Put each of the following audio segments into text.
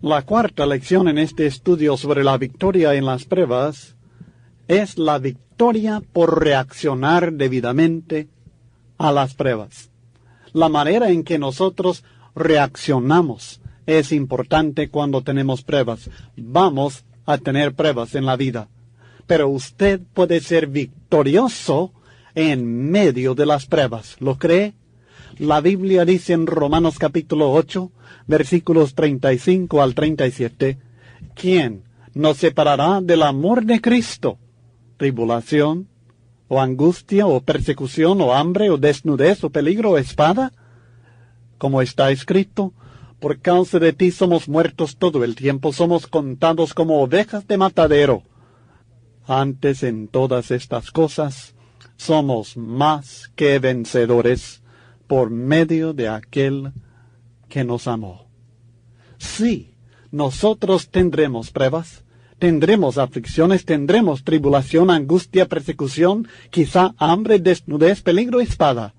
La cuarta lección en este estudio sobre la victoria en las pruebas es la victoria por reaccionar debidamente a las pruebas. La manera en que nosotros reaccionamos es importante cuando tenemos pruebas. Vamos a tener pruebas en la vida, pero usted puede ser victorioso en medio de las pruebas. ¿Lo cree? La Biblia dice en Romanos capítulo 8, versículos 35 al 37, ¿quién nos separará del amor de Cristo? ¿Tribulación, o angustia, o persecución, o hambre, o desnudez, o peligro, o espada? Como está escrito, por causa de ti somos muertos todo el tiempo, somos contados como ovejas de matadero. Antes en todas estas cosas, somos más que vencedores por medio de aquel que nos amó. Sí, nosotros tendremos pruebas, tendremos aflicciones, tendremos tribulación, angustia, persecución, quizá hambre, desnudez, peligro, espada.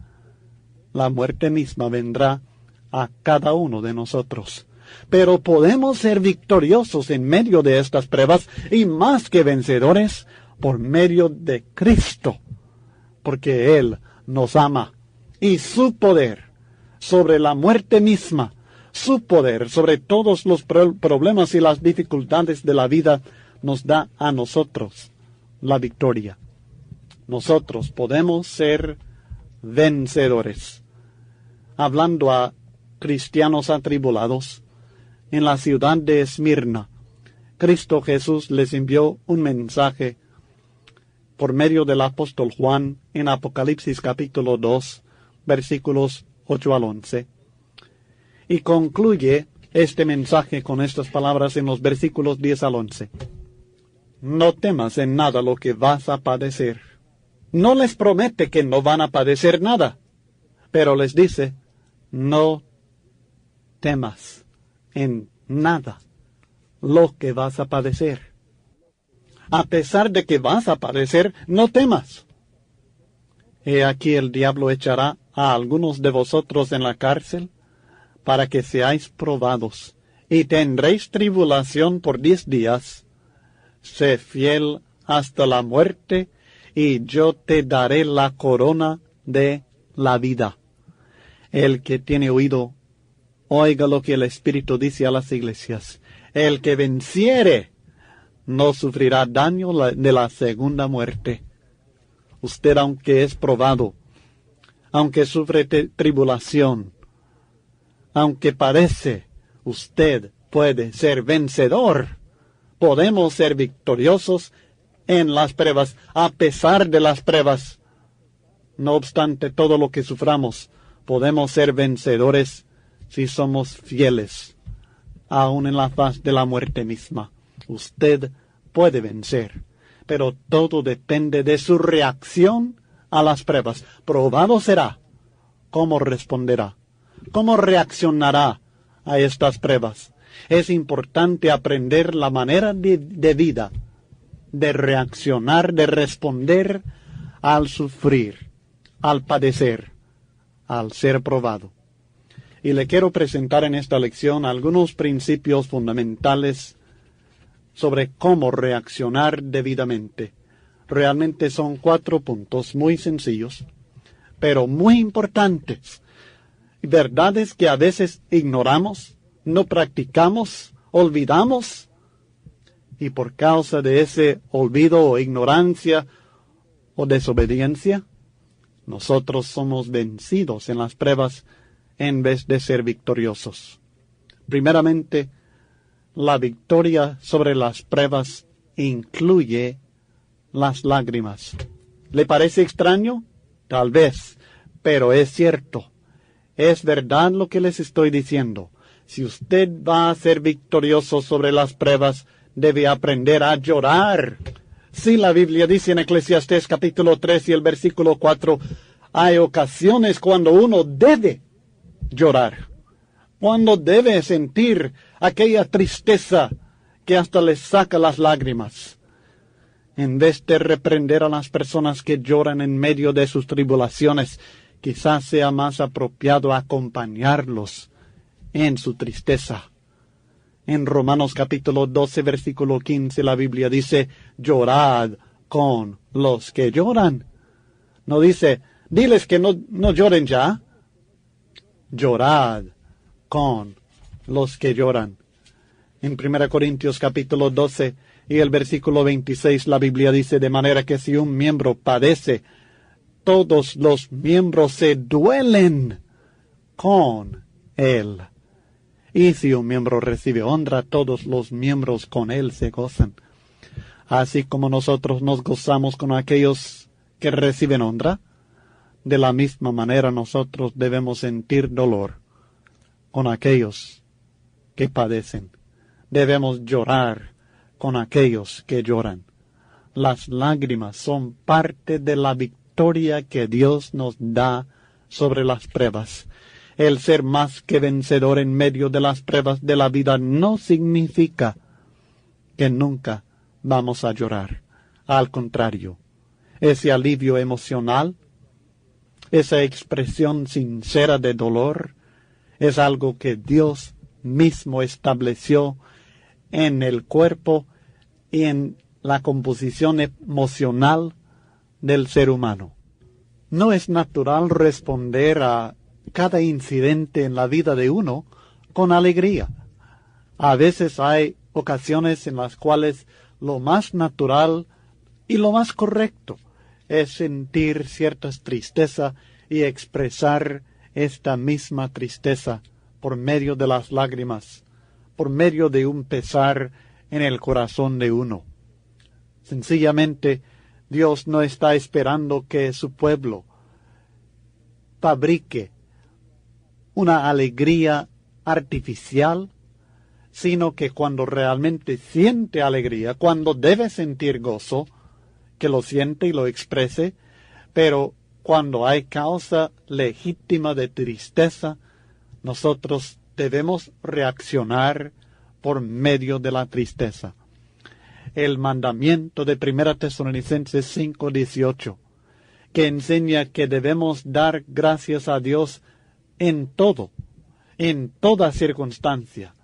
La muerte misma vendrá a cada uno de nosotros. Pero podemos ser victoriosos en medio de estas pruebas y más que vencedores por medio de Cristo, porque Él nos ama y su poder sobre la muerte misma, su poder sobre todos los problemas y las dificultades de la vida nos da a nosotros la victoria. Nosotros podemos ser vencedores. Hablando a cristianos atribulados, en la ciudad de Esmirna, Cristo Jesús les envió un mensaje por medio del apóstol Juan en Apocalipsis capítulo 2, versículos 8 al 11. Y concluye este mensaje con estas palabras en los versículos 10 al 11. No temas en nada lo que vas a padecer. No les promete que no van a padecer nada, pero les dice, no temas en nada lo que vas a padecer. A pesar de que vas a padecer, no temas. He aquí el diablo echará a algunos de vosotros en la cárcel, para que seáis probados, y tendréis tribulación por 10 días. Sé fiel hasta la muerte, y yo te daré la corona de la vida. El que tiene oído, oiga lo que el Espíritu dice a las iglesias. El que venciere no sufrirá daño de la segunda muerte. Usted, aunque es probado, aunque sufre tribulación, aunque padece, usted puede ser vencedor. Podemos ser victoriosos en las pruebas, a pesar de las pruebas. No obstante todo lo que suframos, podemos ser vencedores si somos fieles, aun en la faz de la muerte misma. Usted puede vencer, pero todo depende de su reacción a las pruebas. Probado será. ¿Cómo responderá? ¿Cómo reaccionará a estas pruebas? Es importante aprender la manera de vida, de reaccionar, de responder al sufrir, al padecer, al ser probado. Y le quiero presentar en esta lección algunos principios fundamentales sobre cómo reaccionar debidamente. Realmente son 4 puntos muy sencillos, pero muy importantes. Verdades que a veces ignoramos, no practicamos, olvidamos, y por causa de ese olvido o ignorancia o desobediencia, nosotros somos vencidos en las pruebas en vez de ser victoriosos. Primeramente, la victoria sobre las pruebas incluye las lágrimas. ¿Le parece extraño? Tal vez, pero es cierto. Es verdad lo que les estoy diciendo. Si usted va a ser victorioso sobre las pruebas, debe aprender a llorar. Sí, la Biblia dice en Eclesiastés capítulo 3 y el versículo 4, hay ocasiones cuando uno debe llorar, cuando debe sentir aquella tristeza que hasta le saca las lágrimas. En vez de reprender a las personas que lloran en medio de sus tribulaciones, quizás sea más apropiado acompañarlos en su tristeza. En Romanos capítulo 12, versículo 15, la Biblia dice, llorad con los que lloran. No dice, diles que no lloren ya. Llorad con los que lloran. En 1 Corintios capítulo 12 y el versículo 26, la Biblia dice, de manera que si un miembro padece, todos los miembros se duelen con él. Y si un miembro recibe honra, todos los miembros con él se gozan. Así como nosotros nos gozamos con aquellos que reciben honra, de la misma manera nosotros debemos sentir dolor con aquellos que padecen. Debemos llorar con aquellos que lloran. Las lágrimas son parte de la victoria que Dios nos da sobre las pruebas. El ser más que vencedor en medio de las pruebas de la vida no significa que nunca vamos a llorar. Al contrario, ese alivio emocional, esa expresión sincera de dolor, es algo que Dios mismo estableció en el cuerpo y en la composición emocional del ser humano. No es natural responder a cada incidente en la vida de uno con alegría. A veces hay ocasiones en las cuales lo más natural y lo más correcto es sentir cierta tristeza y expresar esta misma tristeza por medio de las lágrimas, por medio de un pesar en el corazón de uno. Sencillamente, Dios no está esperando que su pueblo fabrique una alegría artificial, sino que cuando realmente siente alegría, cuando debe sentir gozo, que lo siente y lo exprese, pero cuando hay causa legítima de tristeza, nosotros debemos reaccionar por medio de la tristeza. El mandamiento de 1 Tesalonicenses 5:18, que enseña que debemos dar gracias a Dios en todo, en toda circunstancia,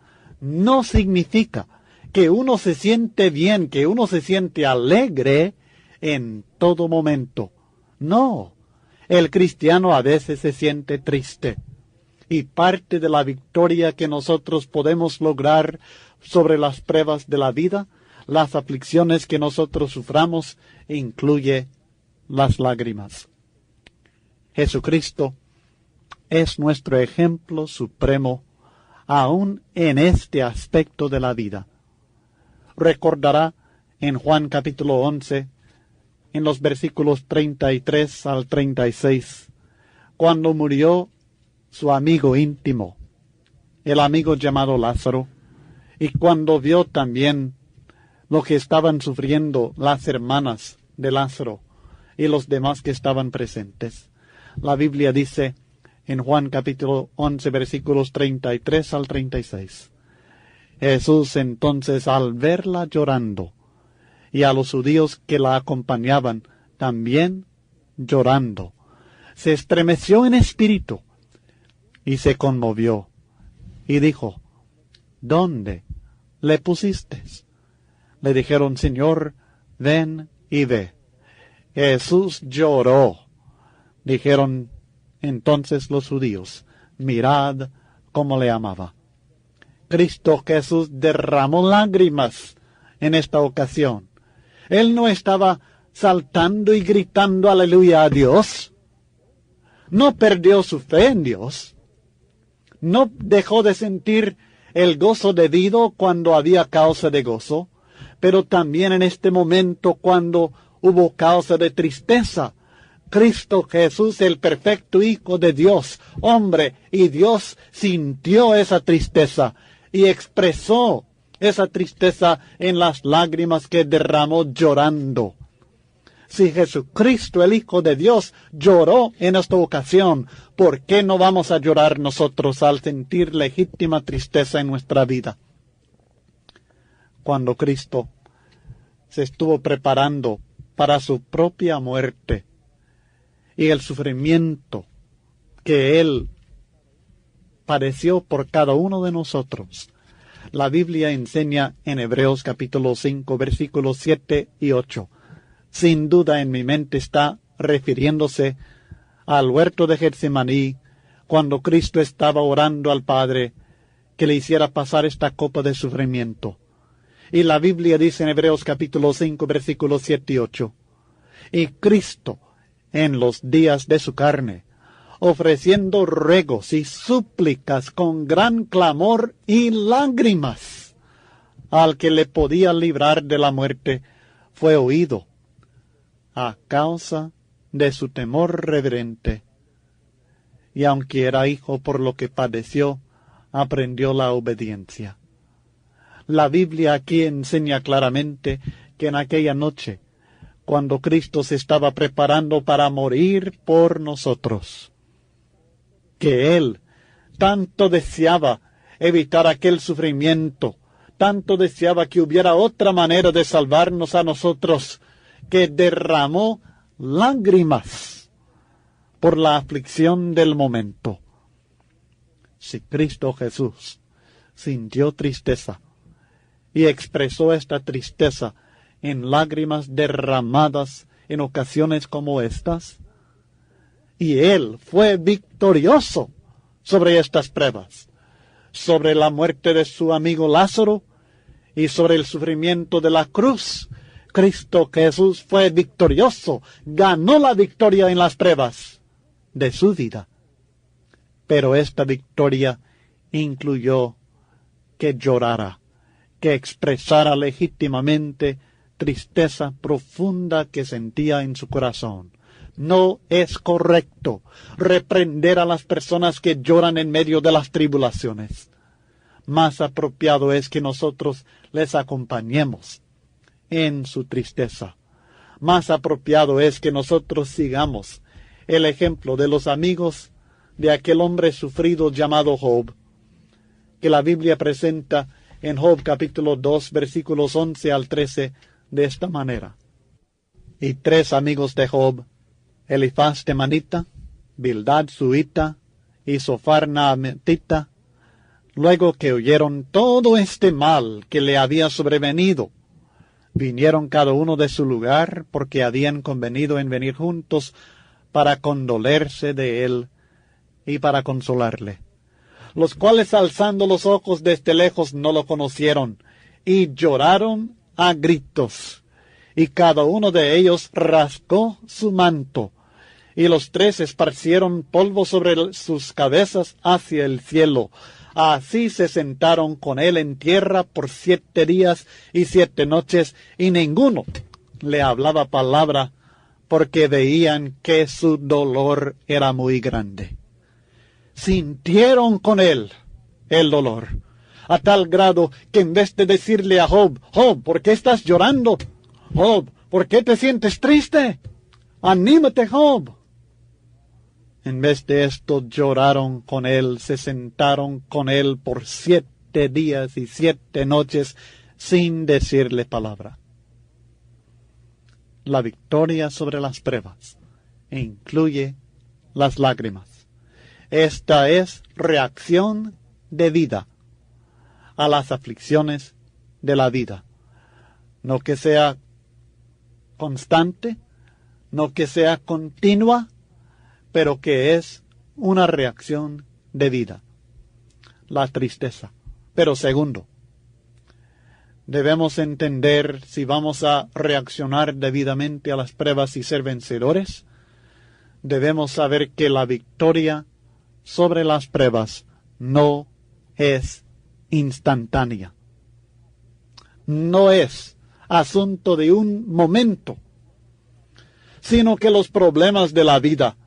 no significa que uno se siente bien, que uno se siente alegre en todo momento. No, el cristiano a veces se siente triste. Y parte de la victoria que nosotros podemos lograr sobre las pruebas de la vida, las aflicciones que nosotros suframos, incluye las lágrimas. Jesucristo es nuestro ejemplo supremo, aún en este aspecto de la vida. Recordará en Juan capítulo 11, en los versículos 33 al 36, cuando murió su amigo íntimo, el amigo llamado Lázaro, y cuando vio también lo que estaban sufriendo las hermanas de Lázaro y los demás que estaban presentes. La Biblia dice en Juan capítulo 11 versículos 33 al 36. Jesús entonces, al verla llorando, y a los judíos que la acompañaban también llorando, se estremeció en espíritu y se conmovió, y dijo, ¿dónde le pusiste? Le dijeron, Señor, ven y ve. Jesús lloró. Dijeron entonces los judíos, mirad cómo le amaba. Cristo Jesús derramó lágrimas en esta ocasión. Él no estaba saltando y gritando aleluya a Dios. No perdió su fe en Dios. No dejó de sentir el gozo debido cuando había causa de gozo, pero también en este momento cuando hubo causa de tristeza. Cristo Jesús, el perfecto Hijo de Dios, hombre y Dios, sintió esa tristeza y expresó esa tristeza en las lágrimas que derramó llorando. Si Jesucristo, el Hijo de Dios, lloró en esta ocasión, ¿por qué no vamos a llorar nosotros al sentir legítima tristeza en nuestra vida? Cuando Cristo se estuvo preparando para su propia muerte y el sufrimiento que Él padeció por cada uno de nosotros, La Biblia enseña en Hebreos capítulo 5, versículos 7 y 8. Sin duda en mi mente está refiriéndose al huerto de Getsemaní, cuando Cristo estaba orando al Padre que le hiciera pasar esta copa de sufrimiento. Y la Biblia dice en Hebreos capítulo 5, versículos 7 y 8. Y Cristo, en los días de su carne, ofreciendo ruegos y súplicas con gran clamor y lágrimas, al que le podía librar de la muerte, fue oído, a causa de su temor reverente. Y aunque era hijo por lo que padeció, aprendió la obediencia. La Biblia aquí enseña claramente que en aquella noche, cuando Cristo se estaba preparando para morir por nosotros, que Él tanto deseaba evitar aquel sufrimiento, tanto deseaba que hubiera otra manera de salvarnos a nosotros, que derramó lágrimas por la aflicción del momento. Si Cristo Jesús sintió tristeza y expresó esta tristeza en lágrimas derramadas en ocasiones como estas, y Él fue victorioso sobre estas pruebas, sobre la muerte de su amigo Lázaro y sobre el sufrimiento de la cruz. Cristo Jesús fue victorioso, ganó la victoria en las pruebas de su vida. Pero esta victoria incluyó que llorara, que expresara legítimamente tristeza profunda que sentía en su corazón. No es correcto reprender a las personas que lloran en medio de las tribulaciones. Más apropiado es que nosotros les acompañemos en su tristeza. Más apropiado es que nosotros sigamos el ejemplo de los amigos de aquel hombre sufrido llamado Job, que la Biblia presenta en Job capítulo 2, versículos 11 al 13, de esta manera. Y 3 amigos de Job, Elifaz temanita, Bildad suita y Sofar naamatita, luego que oyeron todo este mal que le había sobrevenido, vinieron cada uno de su lugar, porque habían convenido en venir juntos para condolerse de él y para consolarle. Los cuales, alzando los ojos desde lejos, no lo conocieron, y lloraron a gritos, y cada uno de ellos rascó su manto, y los 3 esparcieron polvo sobre sus cabezas hacia el cielo. Así se sentaron con él en tierra por 7 días y 7 noches, y ninguno le hablaba palabra, porque veían que su dolor era muy grande. Sintieron con él el dolor, a tal grado que en vez de decirle a Job, Job, ¿por qué estás llorando? Job, ¿por qué te sientes triste? Anímate, Job. En vez de esto lloraron con él, se sentaron con él por 7 días y 7 noches sin decirle palabra. La victoria sobre las pruebas incluye las lágrimas. Esta es reacción debida a las aflicciones de la vida. No que sea constante, no que sea continua, pero que es una reacción debida. La tristeza. Pero segundo, debemos entender, si vamos a reaccionar debidamente a las pruebas y ser vencedores, debemos saber que la victoria sobre las pruebas no es instantánea. No es asunto de un momento, sino que los problemas de la vida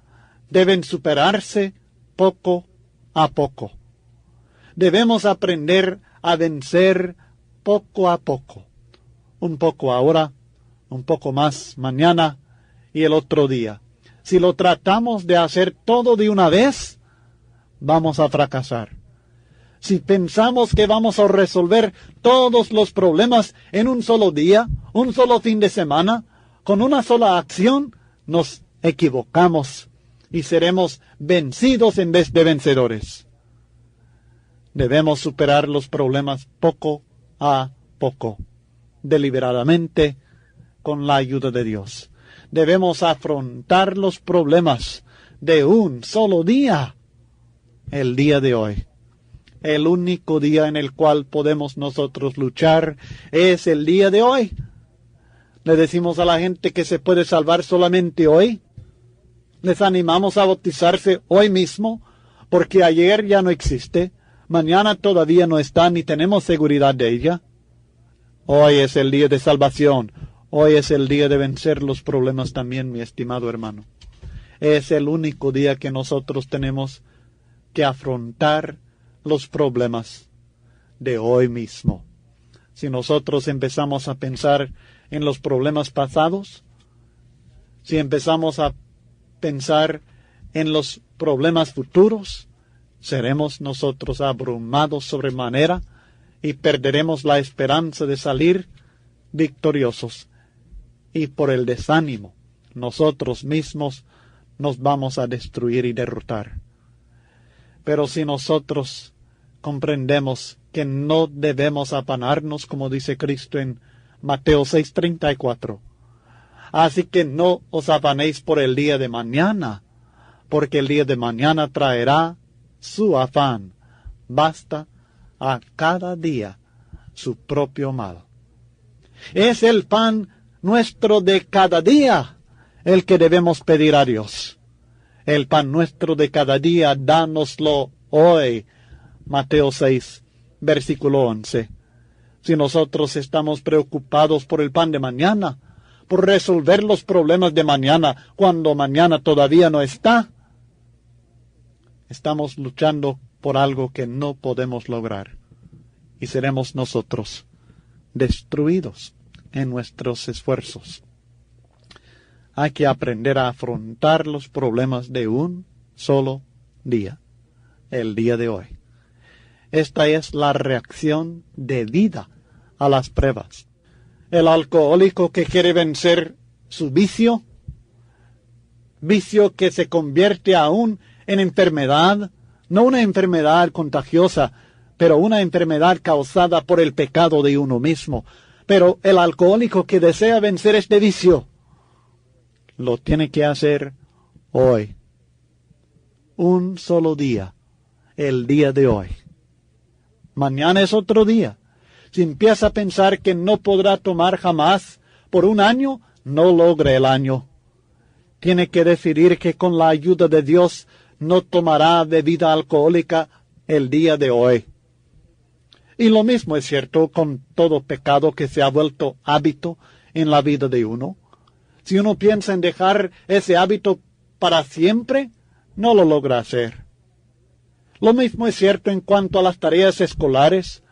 deben superarse poco a poco. Debemos aprender a vencer poco a poco. Un poco ahora, un poco más mañana y el otro día. Si lo tratamos de hacer todo de una vez, vamos a fracasar. Si pensamos que vamos a resolver todos los problemas en un solo día, un solo fin de semana, con una sola acción, nos equivocamos y seremos vencidos en vez de vencedores. Debemos superar los problemas poco a poco, deliberadamente, con la ayuda de Dios. Debemos afrontar los problemas de un solo día, el día de hoy. El único día en el cual podemos nosotros luchar es el día de hoy. Le decimos a la gente que se puede salvar solamente hoy. Les animamos a bautizarse hoy mismo, porque ayer ya no existe, mañana todavía no está, ni tenemos seguridad de ella. Hoy es el día de salvación. Hoy es el día de vencer los problemas también, mi estimado hermano. Es el único día que nosotros tenemos que afrontar los problemas de hoy mismo. Si nosotros empezamos a pensar en los problemas pasados, si empezamos a pensar en los problemas futuros, seremos nosotros abrumados sobremanera y perderemos la esperanza de salir victoriosos. Y por el desánimo, nosotros mismos nos vamos a destruir y derrotar. Pero si nosotros comprendemos que no debemos afanarnos, como dice Cristo en Mateo 6:34, así que no os afanéis por el día de mañana, porque el día de mañana traerá su afán. Basta a cada día su propio mal. Es el pan nuestro de cada día el que debemos pedir a Dios. El pan nuestro de cada día, dánoslo hoy. Mateo 6, versículo 11. Si nosotros estamos preocupados por el pan de mañana, por resolver los problemas de mañana, cuando mañana todavía no está, estamos luchando por algo que no podemos lograr. Y seremos nosotros destruidos en nuestros esfuerzos. Hay que aprender a afrontar los problemas de un solo día, el día de hoy. Esta es la reacción debida a las pruebas. El alcohólico que quiere vencer su vicio que se convierte aún en enfermedad, no una enfermedad contagiosa, pero una enfermedad causada por el pecado de uno mismo. Pero el alcohólico que desea vencer este vicio, lo tiene que hacer hoy. Un solo día, el día de hoy. Mañana es otro día. Si empieza a pensar que no podrá tomar jamás por un año, no logre el año. Tiene que decidir que con la ayuda de Dios no tomará bebida alcohólica el día de hoy. Y lo mismo es cierto con todo pecado que se ha vuelto hábito en la vida de uno. Si uno piensa en dejar ese hábito para siempre, no lo logra hacer. Lo mismo es cierto en cuanto a las tareas escolares.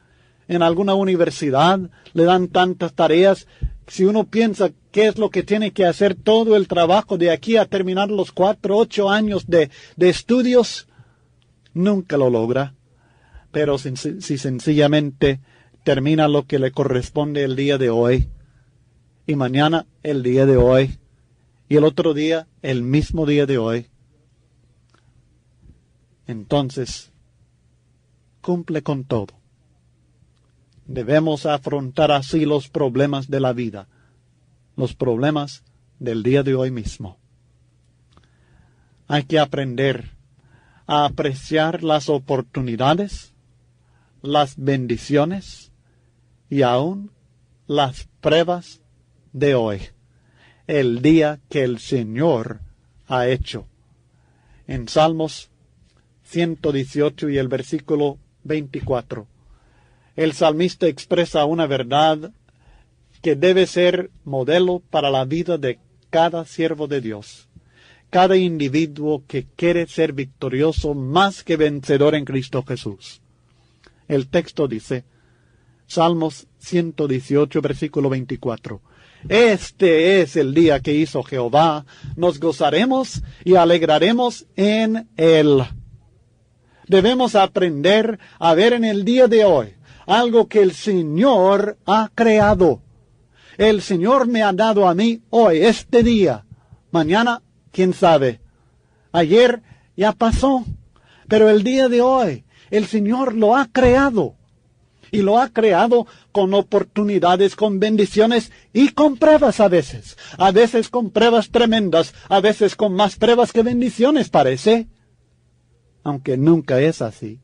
En alguna universidad le dan tantas tareas. Si uno piensa qué es lo que tiene que hacer todo el trabajo de aquí a terminar los 4, 8 años de estudios, nunca lo logra. Pero si sencillamente termina lo que le corresponde el día de hoy, y mañana el día de hoy, y el otro día el mismo día de hoy, entonces cumple con todo. Debemos afrontar así los problemas de la vida, los problemas del día de hoy mismo. Hay que aprender a apreciar las oportunidades, las bendiciones y aún las pruebas de hoy, el día que el Señor ha hecho. En Salmos 118 y el versículo 24, el salmista expresa una verdad que debe ser modelo para la vida de cada siervo de Dios, cada individuo que quiere ser victorioso más que vencedor en Cristo Jesús. El texto dice, Salmos 118, versículo 24, este es el día que hizo Jehová, nos gozaremos y alegraremos en él. Debemos aprender a ver en el día de hoy algo que el Señor ha creado. El Señor me ha dado a mí hoy, este día. Mañana, quién sabe. Ayer ya pasó. Pero el día de hoy El Señor lo ha creado. Y lo ha creado con oportunidades, con bendiciones y con pruebas a veces. A veces con pruebas tremendas, a veces con más pruebas que bendiciones, parece. Aunque nunca es así.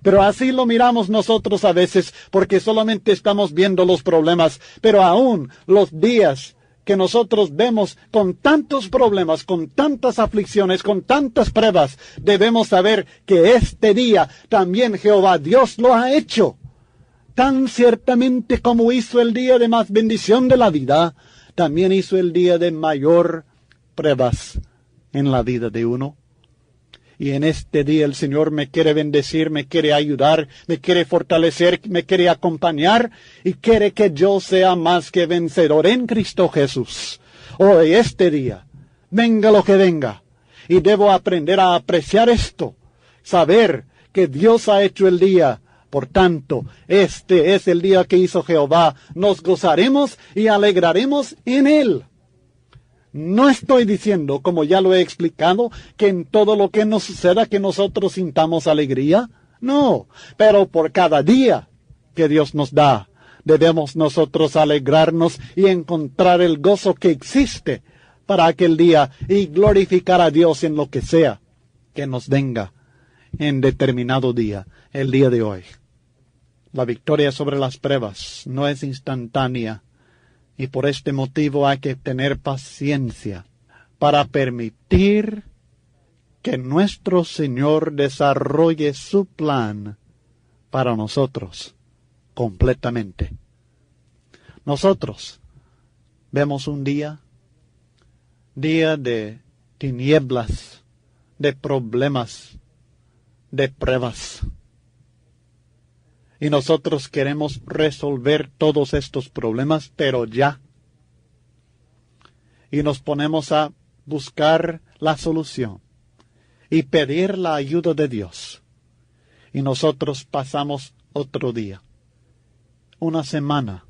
Pero así lo miramos nosotros a veces, porque solamente estamos viendo los problemas. Pero aún los días que nosotros vemos con tantos problemas, con tantas aflicciones, con tantas pruebas, debemos saber que este día también Jehová Dios lo ha hecho. Tan ciertamente como hizo el día de más bendición de la vida, también hizo el día de mayor pruebas en la vida de uno. Y en este día el Señor me quiere bendecir, me quiere ayudar, me quiere fortalecer, me quiere acompañar y quiere que yo sea más que vencedor en Cristo Jesús. Hoy, este día, venga lo que venga, y debo aprender a apreciar esto, saber que Dios ha hecho el día. Por tanto, este es el día que hizo Jehová. Nos gozaremos y alegraremos en él. No estoy diciendo, como ya lo he explicado, que en todo lo que nos suceda que nosotros sintamos alegría. No, pero por cada día que Dios nos da, debemos nosotros alegrarnos y encontrar el gozo que existe para aquel día y glorificar a Dios en lo que sea que nos venga en determinado día, el día de hoy. La victoria sobre las pruebas no es instantánea y por este motivo hay que tener paciencia para permitir que nuestro Señor desarrolle su plan para nosotros completamente. Nosotros vemos un día de tinieblas, de problemas, de pruebas. Y nosotros queremos resolver todos estos problemas, pero ya. Y nos ponemos a buscar la solución y pedir la ayuda de Dios. Y nosotros pasamos otro día, una semana,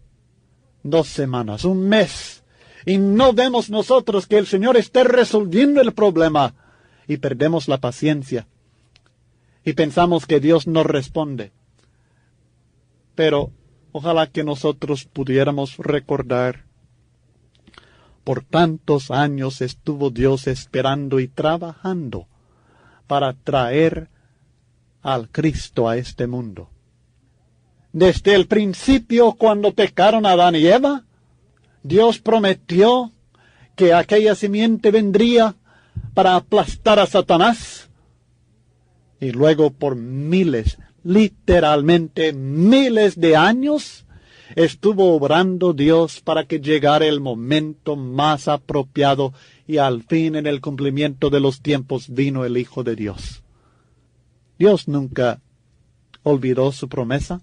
2 semanas, un mes, y no vemos nosotros que el Señor esté resolviendo el problema, y perdemos la paciencia, y pensamos que Dios nos responde. Pero ojalá que nosotros pudiéramos recordar, por tantos años estuvo Dios esperando y trabajando para traer al Cristo a este mundo. Desde el principio, cuando pecaron Adán y Eva, Dios prometió que aquella simiente vendría para aplastar a Satanás. Y luego por miles, literalmente miles de años, estuvo obrando Dios para que llegara el momento más apropiado y al fin en el cumplimiento de los tiempos vino el Hijo de Dios. Dios nunca olvidó su promesa,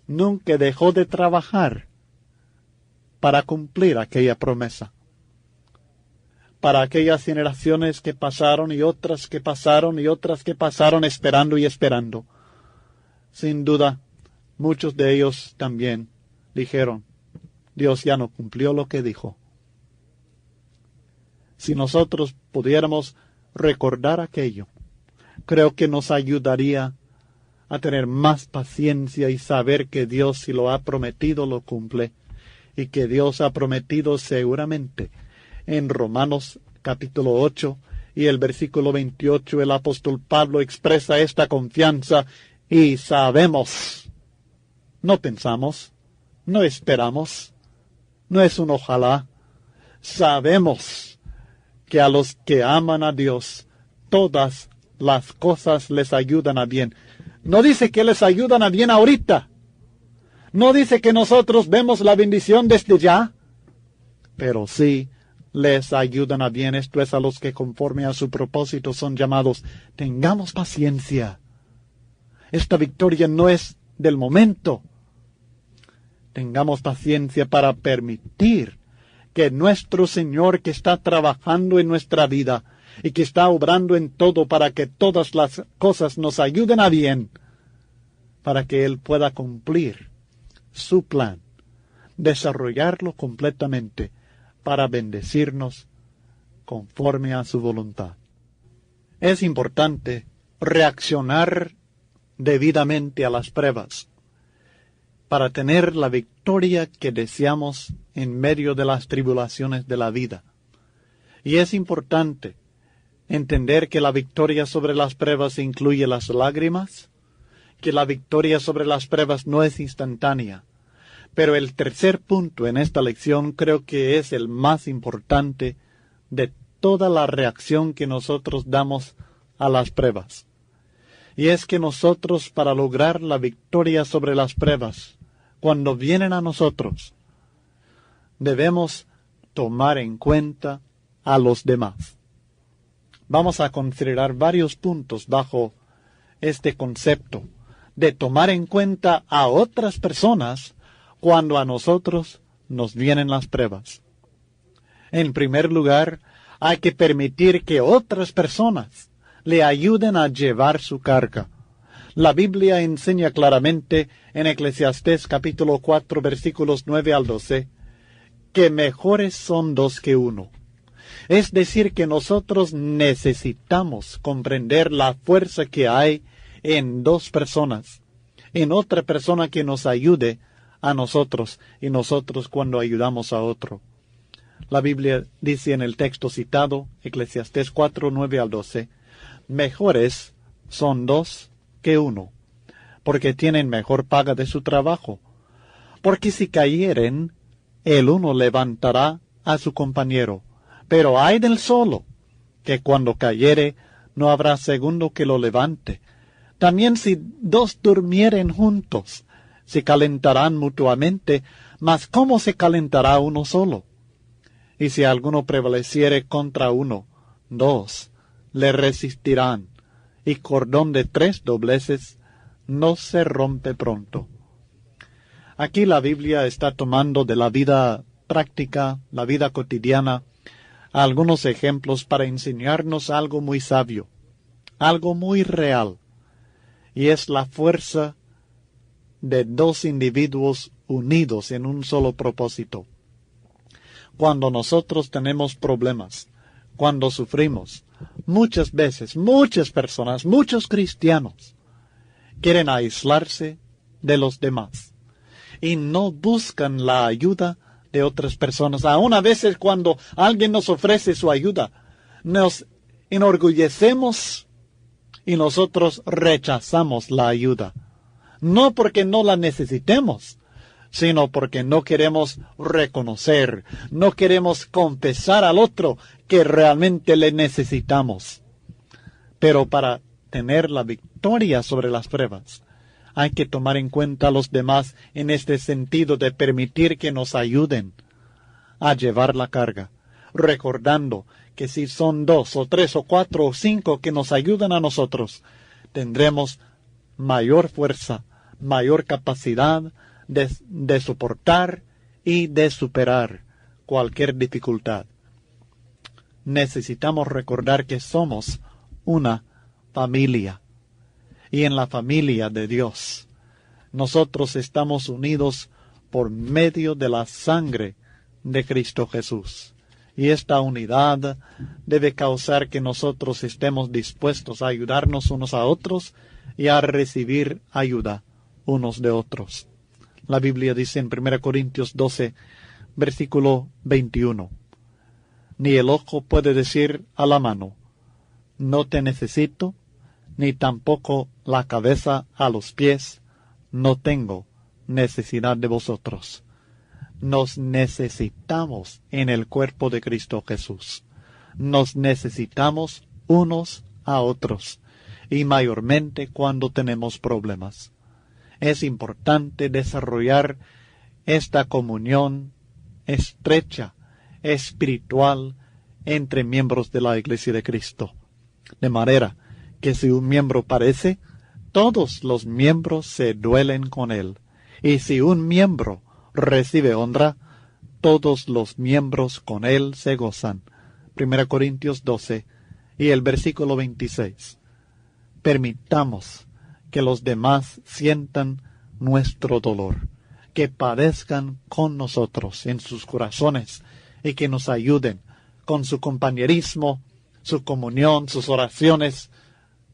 nunca dejó de trabajar para cumplir aquella promesa. Para aquellas generaciones que pasaron y otras que pasaron y otras que pasaron esperando y esperando. Sin duda, muchos de ellos también dijeron, Dios ya no cumplió lo que dijo. Si nosotros pudiéramos recordar aquello, creo que nos ayudaría a tener más paciencia y saber que Dios, si lo ha prometido, lo cumple, y que Dios ha prometido seguramente. En Romanos capítulo 8 y el versículo 28, el apóstol Pablo expresa esta confianza y sabemos, no pensamos, no esperamos, no es un ojalá, sabemos que a los que aman a Dios, todas las cosas les ayudan a bien. No dice que les ayudan a bien ahorita, no dice que nosotros vemos la bendición desde ya, pero sí les ayudan a bien. Esto es a los que conforme a su propósito son llamados. Tengamos paciencia. Esta victoria no es del momento. Tengamos paciencia para permitir que nuestro Señor, que está trabajando en nuestra vida y que está obrando en todo para que todas las cosas nos ayuden a bien, para que Él pueda cumplir su plan, desarrollarlo completamente, para bendecirnos conforme a su voluntad. Es importante reaccionar debidamente a las pruebas para tener la victoria que deseamos en medio de las tribulaciones de la vida. Y es importante entender que la victoria sobre las pruebas incluye las lágrimas, que la victoria sobre las pruebas no es instantánea. Pero el tercer punto en esta lección creo que es el más importante de toda la reacción que nosotros damos a las pruebas. Y es que nosotros, para lograr la victoria sobre las pruebas, cuando vienen a nosotros, debemos tomar en cuenta a los demás. Vamos a considerar varios puntos bajo este concepto de tomar en cuenta a otras personas cuando a nosotros nos vienen las pruebas. En primer lugar, hay que permitir que otras personas le ayuden a llevar su carga. La Biblia enseña claramente en Eclesiastés capítulo 4 versículos 9 al 12 que mejores son dos que uno. Es decir, que nosotros necesitamos comprender la fuerza que hay en dos personas, en otra persona que nos ayude a nosotros y nosotros cuando ayudamos a otro. La Biblia dice en el texto citado, Eclesiastés 4, 9 al 12, mejores son dos que uno, porque tienen mejor paga de su trabajo. Porque si cayeren, el uno levantará a su compañero, pero ay del solo, que cuando cayere no habrá segundo que lo levante. También si dos durmieren juntos, se calentarán mutuamente, mas ¿cómo se calentará uno solo? Y si alguno prevaleciere contra uno, dos le resistirán, y cordón de 3 dobleces no se rompe pronto. Aquí la Biblia está tomando de la vida práctica, la vida cotidiana, algunos ejemplos para enseñarnos algo muy sabio, algo muy real, y es la fuerza de dos individuos unidos en un solo propósito. Cuando nosotros tenemos problemas, cuando sufrimos, muchas veces, muchas personas, muchos cristianos, quieren aislarse de los demás y no buscan la ayuda de otras personas. Aún a veces cuando alguien nos ofrece su ayuda, nos enorgullecemos y nosotros rechazamos la ayuda. No porque no la necesitemos, sino porque no queremos reconocer, no queremos confesar al otro que realmente le necesitamos. Pero para tener la victoria sobre las pruebas, hay que tomar en cuenta a los demás en este sentido de permitir que nos ayuden a llevar la carga, recordando que si son 2 o 3 o 4 o 5 que nos ayudan a nosotros, tendremos mayor fuerza, mayor capacidad de soportar y de superar cualquier dificultad. Necesitamos recordar que somos una familia, y en la familia de Dios nosotros estamos unidos por medio de la sangre de Cristo Jesús. Y esta unidad debe causar que nosotros estemos dispuestos a ayudarnos unos a otros y a recibir ayuda unos de otros. La Biblia dice en 1 Corintios 12, versículo 21, ni el ojo puede decir a la mano, no te necesito, ni tampoco la cabeza a los pies, no tengo necesidad de vosotros. Nos necesitamos en el cuerpo de Cristo Jesús. Nos necesitamos unos a otros, y mayormente cuando tenemos problemas. Es importante desarrollar esta comunión estrecha, espiritual, entre miembros de la Iglesia de Cristo. De manera que si un miembro padece, todos los miembros se duelen con él. Y si un miembro recibe honra, todos los miembros con él se gozan. 1 Corintios 12 y el versículo 26. Permitamos que los demás sientan nuestro dolor, que padezcan con nosotros en sus corazones y que nos ayuden con su compañerismo, su comunión, sus oraciones,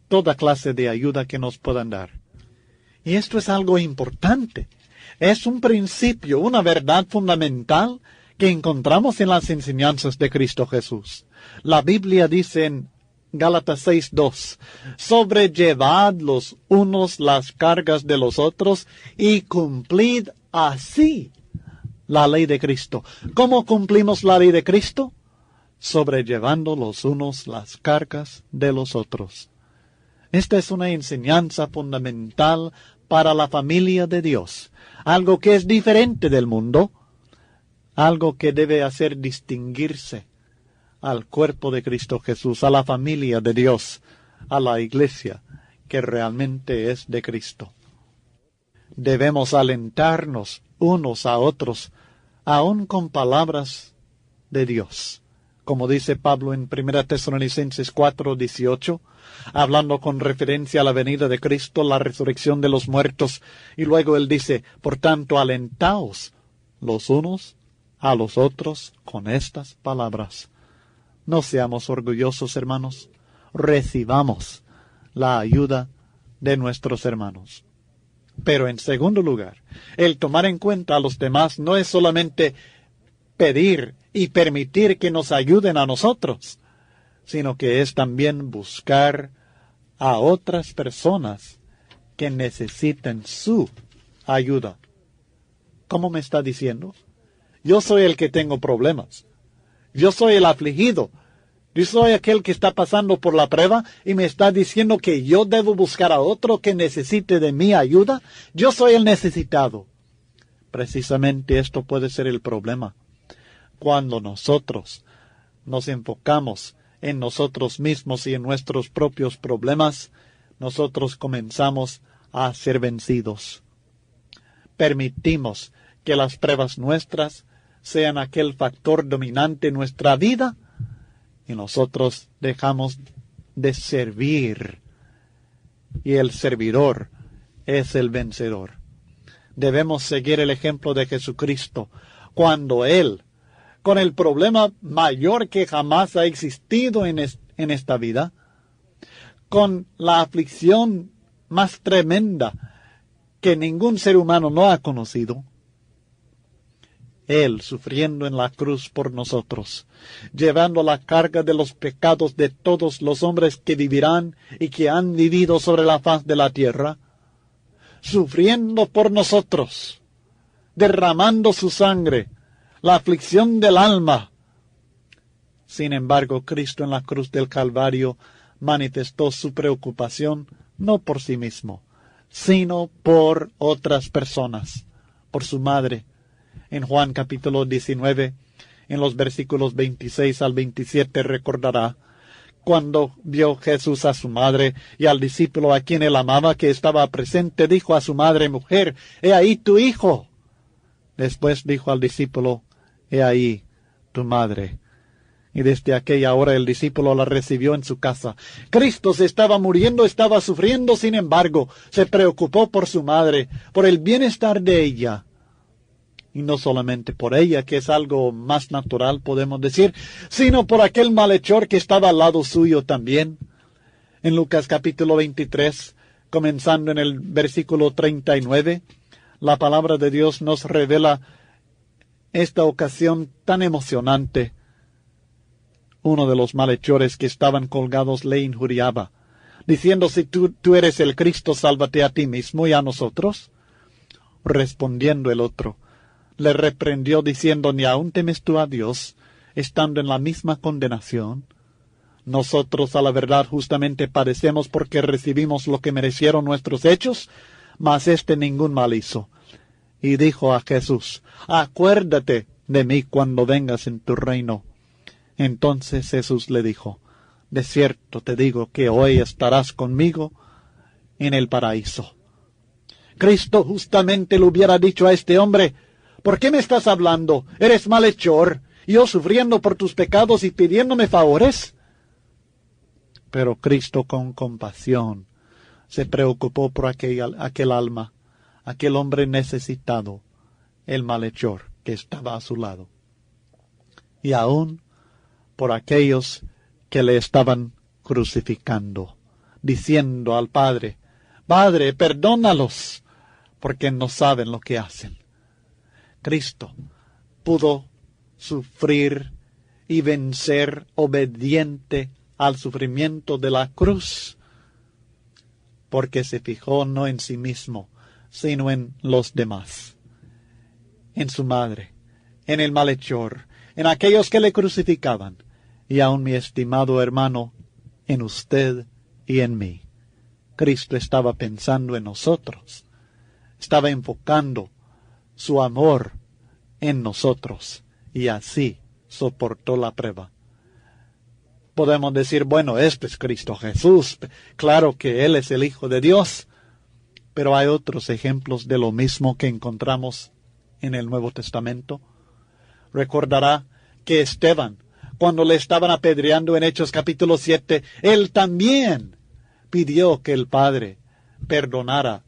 toda clase de ayuda que nos puedan dar. Y esto es algo importante. Es un principio, una verdad fundamental que encontramos en las enseñanzas de Cristo Jesús. La Biblia dice en Gálatas 6:2, sobrellevad los unos las cargas de los otros y cumplid así la ley de Cristo. ¿Cómo cumplimos la ley de Cristo? Sobrellevando los unos las cargas de los otros. Esta es una enseñanza fundamental para la familia de Dios, algo que es diferente del mundo, algo que debe hacer distinguirse al cuerpo de Cristo Jesús, a la familia de Dios, a la iglesia que realmente es de Cristo. Debemos alentarnos unos a otros, aun con palabras de Dios. Como dice Pablo en 1 Tesalonicenses 4:18, hablando con referencia a la venida de Cristo, la resurrección de los muertos, y luego él dice, por tanto, alentaos los unos a los otros con estas palabras. No seamos orgullosos, hermanos, recibamos la ayuda de nuestros hermanos. Pero en segundo lugar, el tomar en cuenta a los demás no es solamente pedir y permitir que nos ayuden a nosotros, sino que es también buscar a otras personas que necesiten su ayuda. ¿Cómo me está diciendo? Yo soy el que tengo problemas. Yo soy el afligido. Yo soy aquel que está pasando por la prueba y me está diciendo que yo debo buscar a otro que necesite de mi ayuda. Yo soy el necesitado. Precisamente esto puede ser el problema. Cuando nosotros nos enfocamos en nosotros mismos y en nuestros propios problemas, nosotros comenzamos a ser vencidos. Permitimos que las pruebas nuestras sean aquel factor dominante en nuestra vida y nosotros dejamos de servir. Y el servidor es el vencedor. Debemos seguir el ejemplo de Jesucristo cuando Él, con el problema mayor que jamás ha existido en esta vida, con la aflicción más tremenda que ningún ser humano no ha conocido, Él sufriendo en la cruz por nosotros, llevando la carga de los pecados de todos los hombres que vivirán y que han vivido sobre la faz de la tierra, sufriendo por nosotros, derramando su sangre, la aflicción del alma. Sin embargo, Cristo en la cruz del Calvario manifestó su preocupación no por sí mismo, sino por otras personas, por su madre. En Juan capítulo 19, en los versículos 26 al 27, recordará, cuando vio Jesús a su madre y al discípulo a quien él amaba que estaba presente, dijo a su madre, mujer, he ahí tu hijo. Después dijo al discípulo, he ahí tu madre. Y desde aquella hora el discípulo la recibió en su casa. Cristo se estaba muriendo, estaba sufriendo, sin embargo, se preocupó por su madre, por el bienestar de ella. Y no solamente por ella, que es algo más natural, podemos decir, sino por aquel malhechor que estaba al lado suyo también. En Lucas capítulo 23, comenzando en el versículo 39, la palabra de Dios nos revela esta ocasión tan emocionante. Uno de los malhechores que estaban colgados le injuriaba, diciendo, si tú eres el Cristo, sálvate a ti mismo y a nosotros. Respondiendo el otro, le reprendió diciendo, ¿ni aún temes tú a Dios, estando en la misma condenación? Nosotros a la verdad justamente padecemos porque recibimos lo que merecieron nuestros hechos, mas éste ningún mal hizo. Y dijo a Jesús, acuérdate de mí cuando vengas en tu reino. Entonces Jesús le dijo, de cierto te digo que hoy estarás conmigo en el paraíso. Cristo justamente le hubiera dicho a este hombre, ¿por qué me estás hablando? ¿Eres malhechor? ¿Yo sufriendo por tus pecados y pidiéndome favores? Pero Cristo con compasión se preocupó por aquel alma, aquel hombre necesitado, el malhechor que estaba a su lado. Y aún por aquellos que le estaban crucificando. diciendo al Padre: Padre, perdónalos, porque no saben lo que hacen. Cristo pudo sufrir y vencer obediente al sufrimiento de la cruz, porque se fijó no en sí mismo, sino en los demás, en su madre, en el malhechor, en aquellos que le crucificaban, y aun, mi estimado hermano, en usted y en mí. Cristo estaba pensando en nosotros, estaba enfocando su amor en nosotros, y así soportó la prueba. Podemos decir, bueno, este es Cristo Jesús, claro que Él es el Hijo de Dios, pero hay otros ejemplos de lo mismo que encontramos en el Nuevo Testamento. Recordará que Esteban, cuando le estaban apedreando en Hechos capítulo 7, él también pidió que el Padre perdonara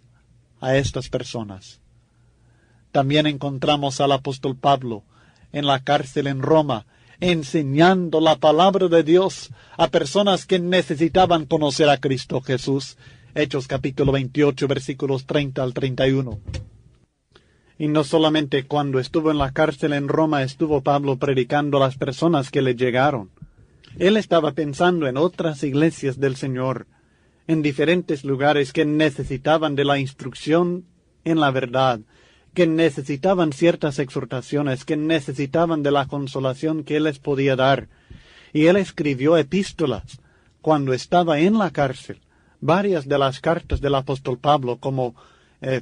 a estas personas. También encontramos al apóstol Pablo en la cárcel en Roma, enseñando la palabra de Dios a personas que necesitaban conocer a Cristo Jesús. Hechos capítulo 28, versículos 30 al 31. Y no solamente cuando estuvo en la cárcel en Roma estuvo Pablo predicando a las personas que le llegaron. Él estaba pensando en otras iglesias del Señor, en diferentes lugares que necesitaban de la instrucción en la verdad, que necesitaban ciertas exhortaciones, que necesitaban de la consolación que Él les podía dar. Y Él escribió epístolas cuando estaba en la cárcel. Varias de las cartas del apóstol Pablo, como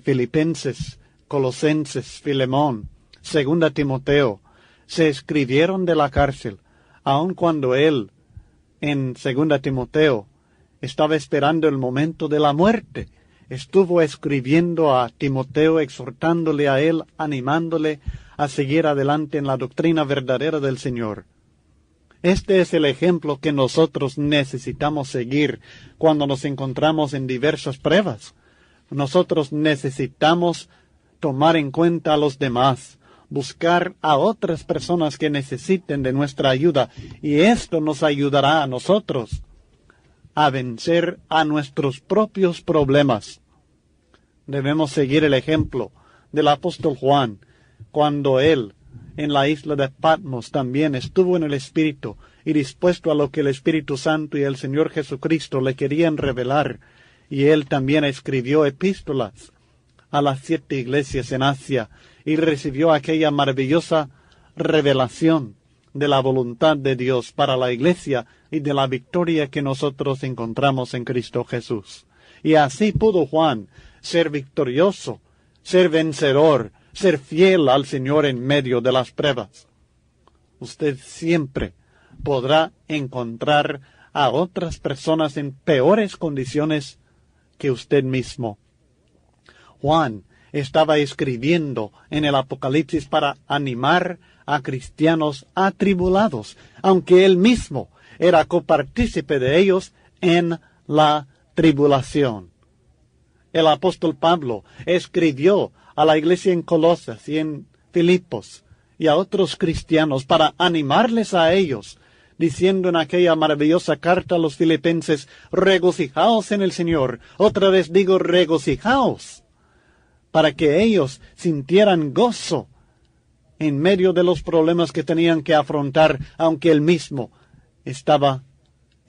Filipenses, Colosenses, Filemón, Segunda Timoteo, se escribieron de la cárcel, aun cuando él, en Segunda Timoteo, estaba esperando el momento de la muerte. Estuvo escribiendo a Timoteo, exhortándole a él, animándole a seguir adelante en la doctrina verdadera del Señor. Este es el ejemplo que nosotros necesitamos seguir cuando nos encontramos en diversas pruebas. Nosotros necesitamos tomar en cuenta a los demás, buscar a otras personas que necesiten de nuestra ayuda, y esto nos ayudará a nosotros a vencer a nuestros propios problemas. Debemos seguir el ejemplo del apóstol Juan, cuando él, en la isla de Patmos, también estuvo en el Espíritu y dispuesto a lo que el Espíritu Santo y el Señor Jesucristo le querían revelar, y él también escribió epístolas a las 7 iglesias en Asia, y recibió aquella maravillosa revelación de la voluntad de Dios para la iglesia y de la victoria que nosotros encontramos en Cristo Jesús. Y así pudo Juan ser victorioso, ser vencedor, ser fiel al Señor en medio de las pruebas. Usted siempre podrá encontrar a otras personas en peores condiciones que usted mismo. Juan estaba escribiendo en el Apocalipsis para animar a cristianos atribulados, aunque él mismo era copartícipe de ellos en la tribulación. El apóstol Pablo escribió a la iglesia en Colosas y en Filipos y a otros cristianos para animarles a ellos, diciendo en aquella maravillosa carta a los filipenses: regocijaos en el Señor. Otra vez digo, regocijaos, para que ellos sintieran gozo en medio de los problemas que tenían que afrontar, aunque él mismo estaba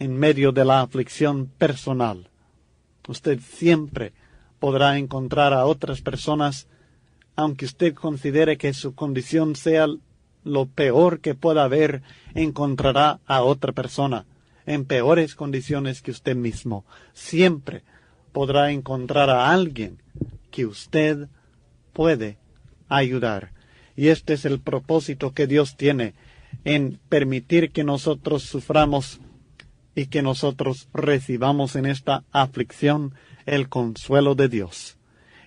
en medio de la aflicción personal. Usted siempre podrá encontrar a otras personas, aunque usted considere que su condición sea lo peor que pueda haber, encontrará a otra persona en peores condiciones que usted mismo. Siempre podrá encontrar a alguien que usted puede ayudar. Y este es el propósito que Dios tiene en permitir que nosotros suframos y que nosotros recibamos en esta aflicción el consuelo de Dios.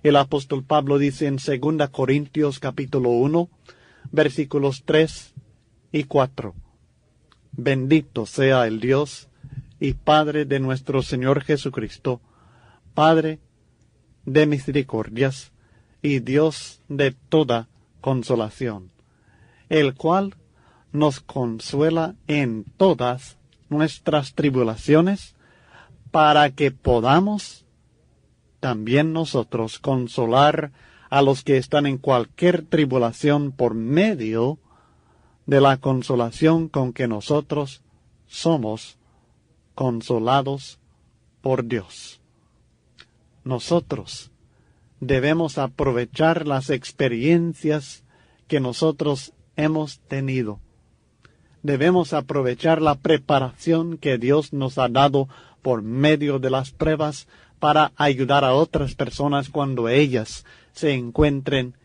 El apóstol Pablo dice en 2 Corintios capítulo 1, versículos 3 y 4. Bendito sea el Dios y Padre de nuestro Señor Jesucristo, Padre de misericordias y Dios de toda consolación, el cual nos consuela en todas nuestras tribulaciones, para que podamos también nosotros consolar a los que están en cualquier tribulación por medio de la consolación con que nosotros somos consolados por Dios. Nosotros debemos aprovechar las experiencias que nosotros hemos tenido. Debemos aprovechar la preparación que Dios nos ha dado por medio de las pruebas para ayudar a otras personas cuando ellas se encuentren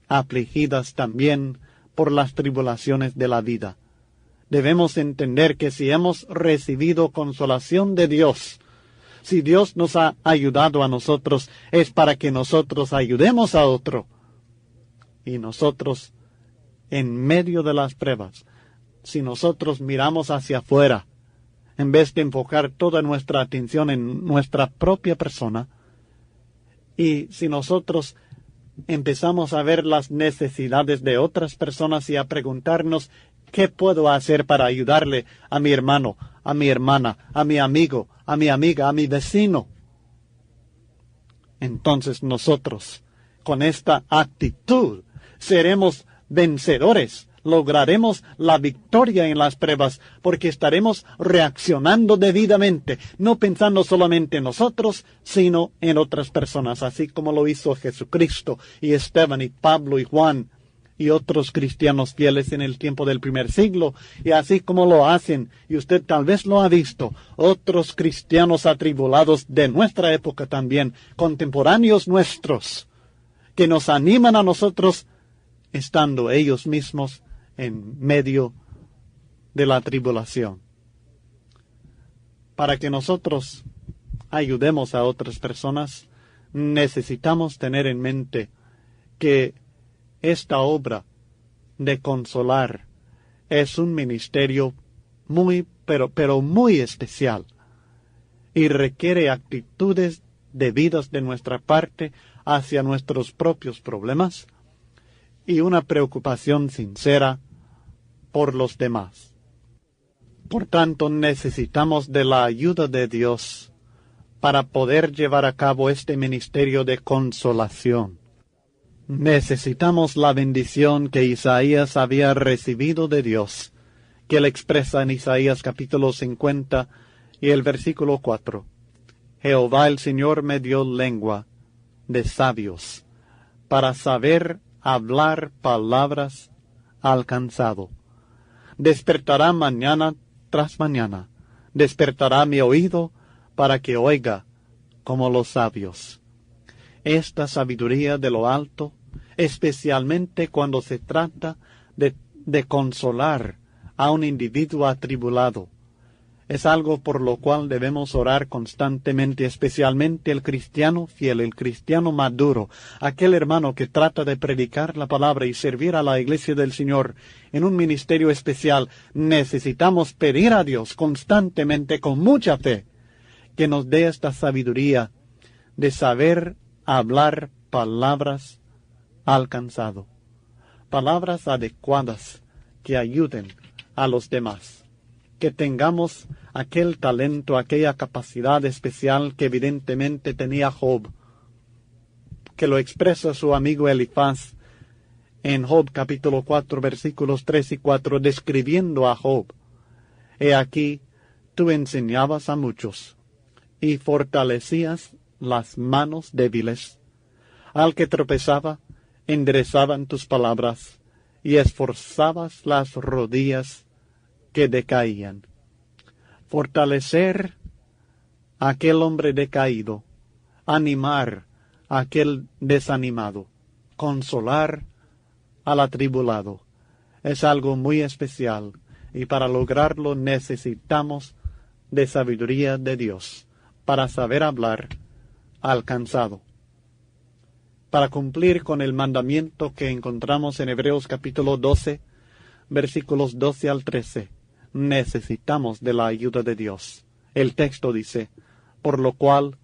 afligidas también por las tribulaciones de la vida. Debemos entender que si hemos recibido consolación de Dios, si Dios nos ha ayudado a nosotros, es para que nosotros ayudemos a otro. Y nosotros, en medio de las pruebas, si nosotros miramos hacia afuera, en vez de enfocar toda nuestra atención en nuestra propia persona, y si nosotros empezamos a ver las necesidades de otras personas y a preguntarnos, ¿qué puedo hacer para ayudarle a mi hermano, a mi hermana, a mi amigo, a mi amiga, a mi vecino? Entonces nosotros, con esta actitud, seremos vencedores, lograremos la victoria en las pruebas, porque estaremos reaccionando debidamente, no pensando solamente en nosotros, sino en otras personas, así como lo hizo Jesucristo y Esteban y Pablo y Juan y otros cristianos fieles en el tiempo del primer siglo, y así como lo hacen, y usted tal vez lo ha visto, otros cristianos atribulados de nuestra época también, contemporáneos nuestros, que nos animan a nosotros, estando ellos mismos en medio de la tribulación. Para que nosotros ayudemos a otras personas, necesitamos tener en mente que esta obra de consolar es un ministerio pero muy especial y requiere actitudes debidas de nuestra parte hacia nuestros propios problemas y una preocupación sincera por los demás. Por tanto, necesitamos de la ayuda de Dios para poder llevar a cabo este ministerio de consolación. Necesitamos la bendición que Isaías había recibido de Dios, que él expresa en Isaías capítulo 50 y el versículo 4. Jehová el Señor me dio lengua de sabios, para saber hablar palabras al cansado. Despertará mañana tras mañana, despertará mi oído para que oiga como los sabios. Esta sabiduría de lo alto, especialmente cuando se trata de consolar a un individuo atribulado, es algo por lo cual debemos orar constantemente, especialmente el cristiano fiel, el cristiano maduro, aquel hermano que trata de predicar la palabra y servir a la iglesia del Señor en un ministerio especial. Necesitamos pedir a Dios constantemente, con mucha fe, que nos dé esta sabiduría de saber hablar palabras al cansado, palabras adecuadas que ayuden a los demás. Que tengamos aquel talento, aquella capacidad especial que evidentemente tenía Job, que lo expresa su amigo Elifaz en Job capítulo 4 versículos 3 y 4, describiendo a Job. He aquí, tú enseñabas a muchos y fortalecías las manos débiles. Al que tropezaba, enderezaban tus palabras y esforzabas las rodillas que decaían. Fortalecer a aquel hombre decaído, animar a aquel desanimado, consolar al atribulado, es algo muy especial, y para lograrlo necesitamos de sabiduría de Dios, para saber hablar al cansado. Para cumplir con el mandamiento que encontramos en Hebreos capítulo 12, versículos 12 al 13, necesitamos de la ayuda de Dios. El texto dice, por lo cual,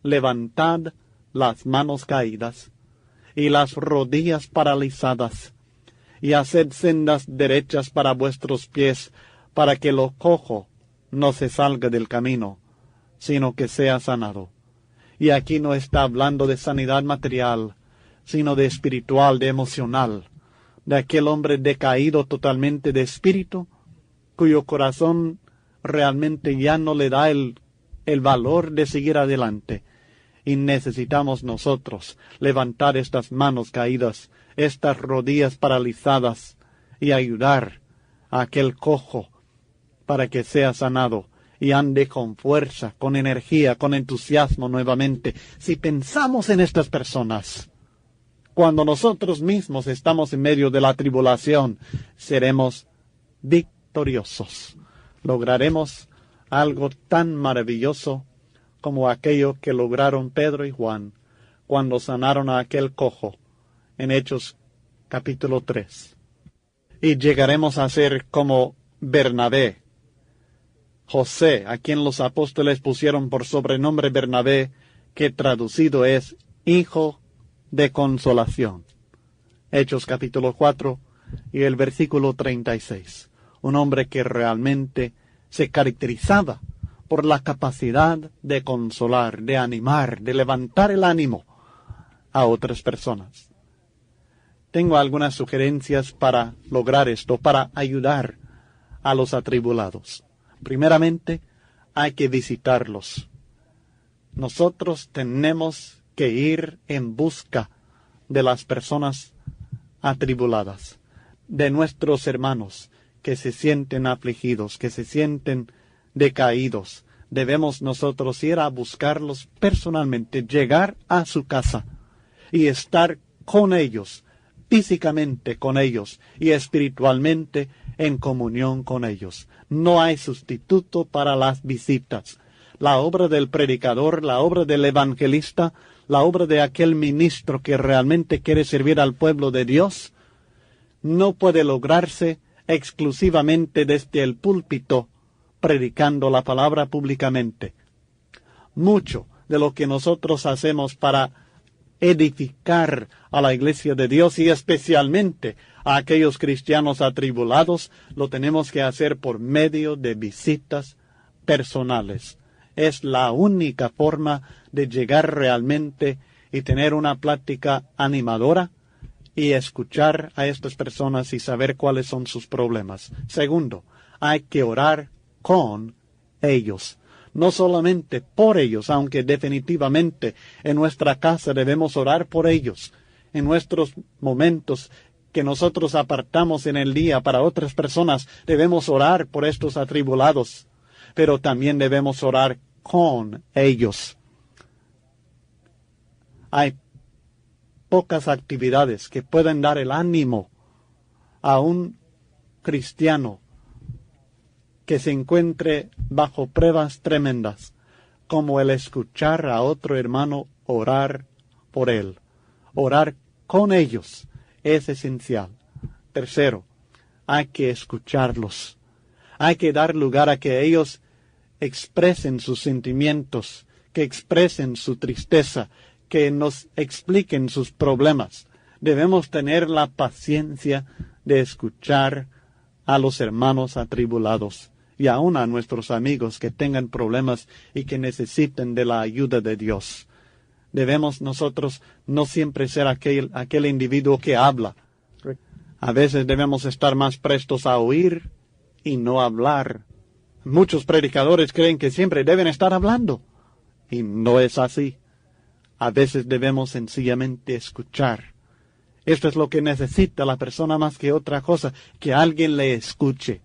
levantad las manos caídas y las rodillas paralizadas, y haced sendas derechas para vuestros pies, para que lo cojo no se salga del camino, sino que sea sanado. Y aquí no está hablando de sanidad material, sino de espiritual, de emocional, de aquel hombre decaído totalmente de espíritu, cuyo corazón realmente ya no le da el valor de seguir adelante. Y necesitamos nosotros levantar estas manos caídas, estas rodillas paralizadas, y ayudar a aquel cojo para que sea sanado y ande con fuerza, con energía, con entusiasmo nuevamente. Si pensamos en estas personas, cuando nosotros mismos estamos en medio de la tribulación, seremos victoriosos. Lograremos algo tan maravilloso como aquello que lograron Pedro y Juan cuando sanaron a aquel cojo en Hechos capítulo 3. Y llegaremos a ser como Bernabé, José, a quien los apóstoles pusieron por sobrenombre Bernabé, que traducido es Hijo de Consolación. Hechos capítulo 4 y el versículo 36. Un hombre que realmente se caracterizaba por la capacidad de consolar, de animar, de levantar el ánimo a otras personas. Tengo algunas sugerencias para lograr esto, para ayudar a los atribulados. Primeramente, hay que visitarlos. Nosotros tenemos que ir en busca de las personas atribuladas, de nuestros hermanos que se sienten afligidos, que se sienten decaídos. Debemos nosotros ir a buscarlos personalmente, llegar a su casa y estar con ellos, físicamente con ellos y espiritualmente en comunión con ellos. No hay sustituto para las visitas. La obra del predicador, la obra del evangelista, la obra de aquel ministro que realmente quiere servir al pueblo de Dios, no puede lograrse exclusivamente desde el púlpito, predicando la palabra públicamente. Mucho de lo que nosotros hacemos para edificar a la iglesia de Dios y especialmente a aquellos cristianos atribulados, lo tenemos que hacer por medio de visitas personales. Es la única forma de llegar realmente y tener una plática animadora y escuchar a estas personas y saber cuáles son sus problemas. Segundo, hay que orar con ellos. No solamente por ellos, aunque definitivamente en nuestra casa debemos orar por ellos. En nuestros momentos que nosotros apartamos en el día para otras personas, debemos orar por estos atribulados. Pero también debemos orar con ellos. Hay pocas actividades que pueden dar el ánimo a un cristiano que se encuentre bajo pruebas tremendas, como el escuchar a otro hermano orar por él. Orar con ellos es esencial. Tercero, hay que escucharlos. Hay que dar lugar a que ellos expresen sus sentimientos, que expresen su tristeza, que nos expliquen sus problemas. Debemos tener la paciencia de escuchar a los hermanos atribulados y aún a nuestros amigos que tengan problemas y que necesiten de la ayuda de Dios. Debemos nosotros no siempre ser aquel individuo que habla. A veces debemos estar más prestos a oír y no hablar. Muchos predicadores creen que siempre deben estar hablando, y no es así. A veces debemos sencillamente escuchar. Esto es lo que necesita la persona más que otra cosa, que alguien le escuche.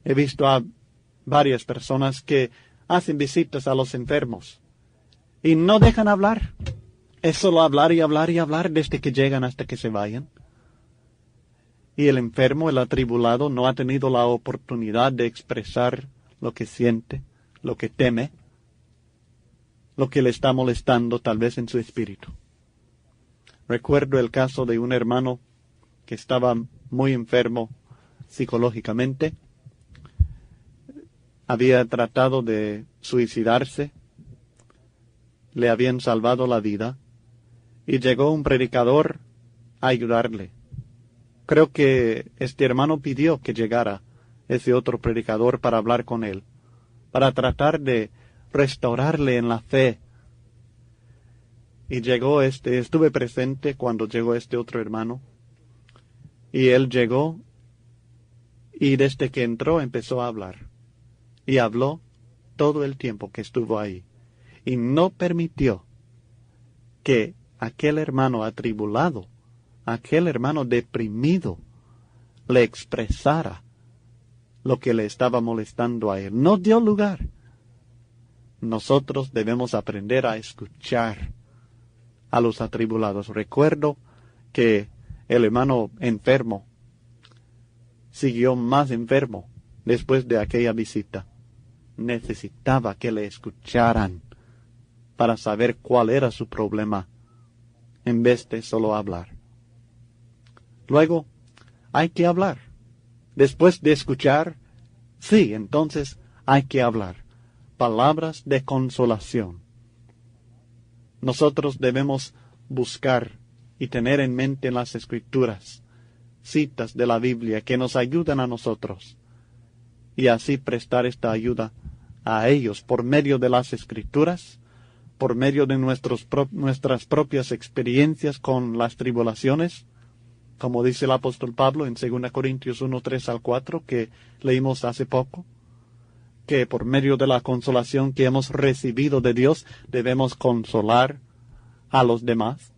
He visto a varias personas que hacen visitas a los enfermos y no dejan hablar. Es solo hablar y hablar y hablar desde que llegan hasta que se vayan. Y el enfermo, el atribulado, no ha tenido la oportunidad de expresar lo que siente, lo que teme, lo que le está molestando tal vez en su espíritu. Recuerdo el caso de un hermano que estaba muy enfermo psicológicamente. Había tratado de suicidarse, le habían salvado la vida, y llegó un predicador a ayudarle. Creo que este hermano pidió que llegara ese otro predicador para hablar con él, para tratar de restaurarle en la fe. Y estuve presente cuando llegó este otro hermano. Y él llegó y desde que entró empezó a hablar. Y habló todo el tiempo que estuvo ahí. Y no permitió que aquel hermano atribulado, aquel hermano deprimido, le expresara lo que le estaba molestando a él. No dio lugar. Nosotros debemos aprender a escuchar a los atribulados. Recuerdo que el hermano enfermo siguió más enfermo después de aquella visita. Necesitaba que le escucharan para saber cuál era su problema, en vez de solo hablar. Luego, hay que hablar. Después de escuchar, sí, entonces hay que hablar. Palabras de consolación. Nosotros debemos buscar y tener en mente en las Escrituras citas de la Biblia que nos ayudan a nosotros, y así prestar esta ayuda a ellos por medio de las Escrituras, por medio de nuestras propias experiencias con las tribulaciones, como dice el apóstol Pablo en 2 Corintios 1, 3 al 4, que leímos hace poco, que por medio de la consolación que hemos recibido de Dios, debemos consolar a los demás.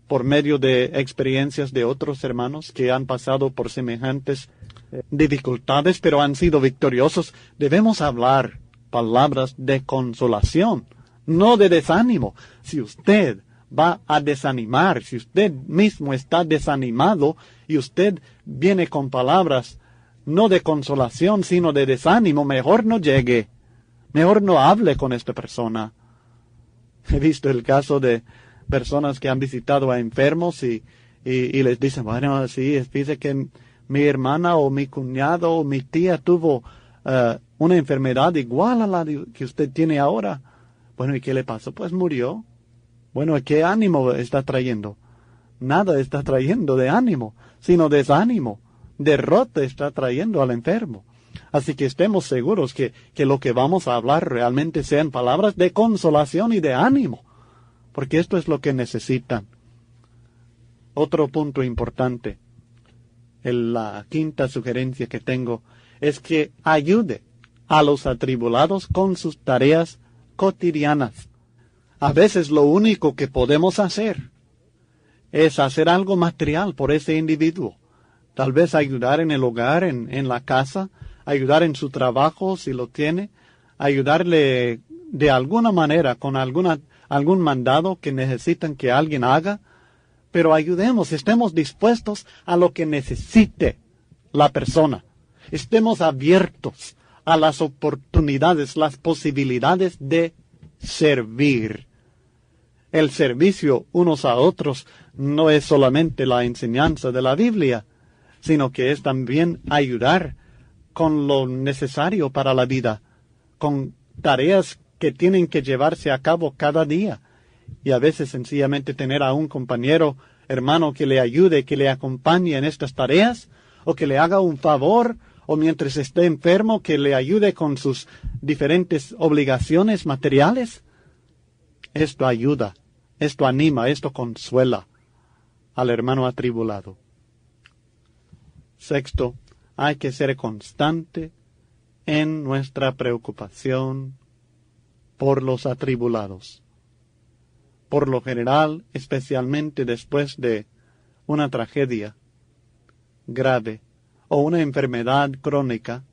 Por medio de experiencias de otros hermanos que han pasado por semejantes dificultades, pero han sido victoriosos, debemos hablar palabras de consolación, no de desánimo. Si usted va a desanimar, si usted mismo está desanimado y usted viene con palabras no de consolación, sino de desánimo, mejor no llegue, mejor no hable con esta persona. He visto el caso de personas que han visitado a enfermos y les dicen, bueno, sí, dice que mi hermana o mi cuñado o mi tía tuvo una enfermedad igual a la que usted tiene ahora. Bueno, ¿y qué le pasó? Pues murió. Bueno, ¿qué ánimo está trayendo? Nada está trayendo de ánimo, sino desánimo. Derrota está trayendo al enfermo. Así que estemos seguros que lo que vamos a hablar realmente sean palabras de consolación y de ánimo, porque esto es lo que necesitan. Otro punto importante, la quinta sugerencia que tengo, es que ayude a los atribulados con sus tareas cotidianas. A veces lo único que podemos hacer es hacer algo material por ese individuo. Tal vez ayudar en el hogar, en la casa, ayudar en su trabajo si lo tiene, ayudarle de alguna manera con algún mandado que necesitan que alguien haga, pero ayudemos, estemos dispuestos a lo que necesite la persona. Estemos abiertos a las oportunidades, las posibilidades de servir. El servicio unos a otros no es solamente la enseñanza de la Biblia, sino que es también ayudar con lo necesario para la vida, con tareas que tienen que llevarse a cabo cada día. Y a veces sencillamente tener a un compañero, hermano, que le ayude, que le acompañe en estas tareas, o que le haga un favor, o mientras esté enfermo, que le ayude con sus diferentes obligaciones materiales. Esto ayuda, esto anima, esto consuela al hermano atribulado. Sexto, hay que ser constante en nuestra preocupación por los atribulados. Por lo general, especialmente después de una tragedia grave o una enfermedad crónica,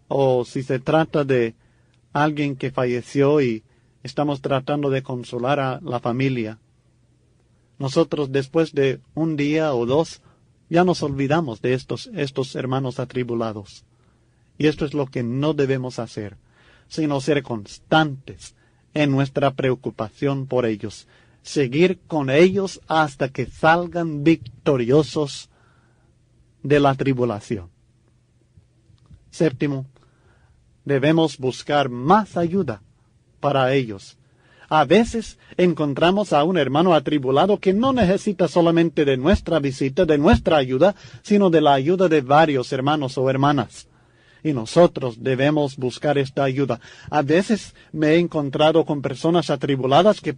o si se trata de alguien que falleció y estamos tratando de consolar a la familia, nosotros después de un día o dos ya nos olvidamos de estos hermanos atribulados. Y esto es lo que no debemos hacer, sino ser constantes en nuestra preocupación por ellos, seguir con ellos hasta que salgan victoriosos de la tribulación. Séptimo, debemos buscar más ayuda para ellos. A veces encontramos a un hermano atribulado que no necesita solamente de nuestra visita, de nuestra ayuda, sino de la ayuda de varios hermanos o hermanas. Y nosotros debemos buscar esta ayuda. A veces me he encontrado con personas atribuladas que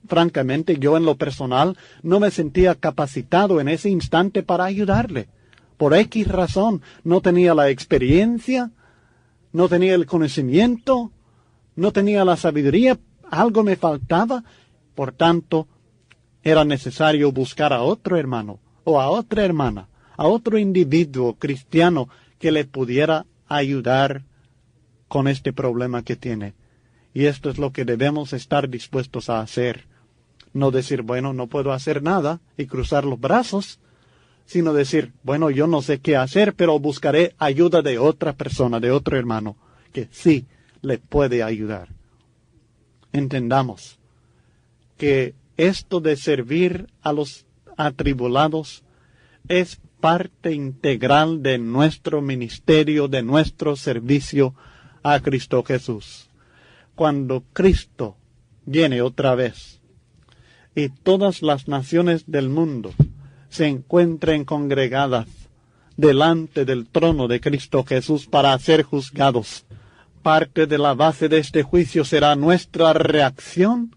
francamente yo en lo personal no me sentía capacitado en ese instante para ayudarle. Por X razón, no tenía la experiencia, no tenía el conocimiento, no tenía la sabiduría, algo me faltaba. Por tanto, era necesario buscar a otro hermano o a otra hermana, a otro individuo cristiano que le pudiera ayudar con este problema que tiene. Y esto es lo que debemos estar dispuestos a hacer. No decir, bueno, no puedo hacer nada y cruzar los brazos, sino decir, bueno, yo no sé qué hacer, pero buscaré ayuda de otra persona, de otro hermano, que sí le puede ayudar. Entendamos que esto de servir a los atribulados es parte integral de nuestro ministerio, de nuestro servicio a Cristo Jesús. Cuando Cristo viene otra vez y todas las naciones del mundo se encuentren congregadas delante del trono de Cristo Jesús para ser juzgados, parte de la base de este juicio será nuestra reacción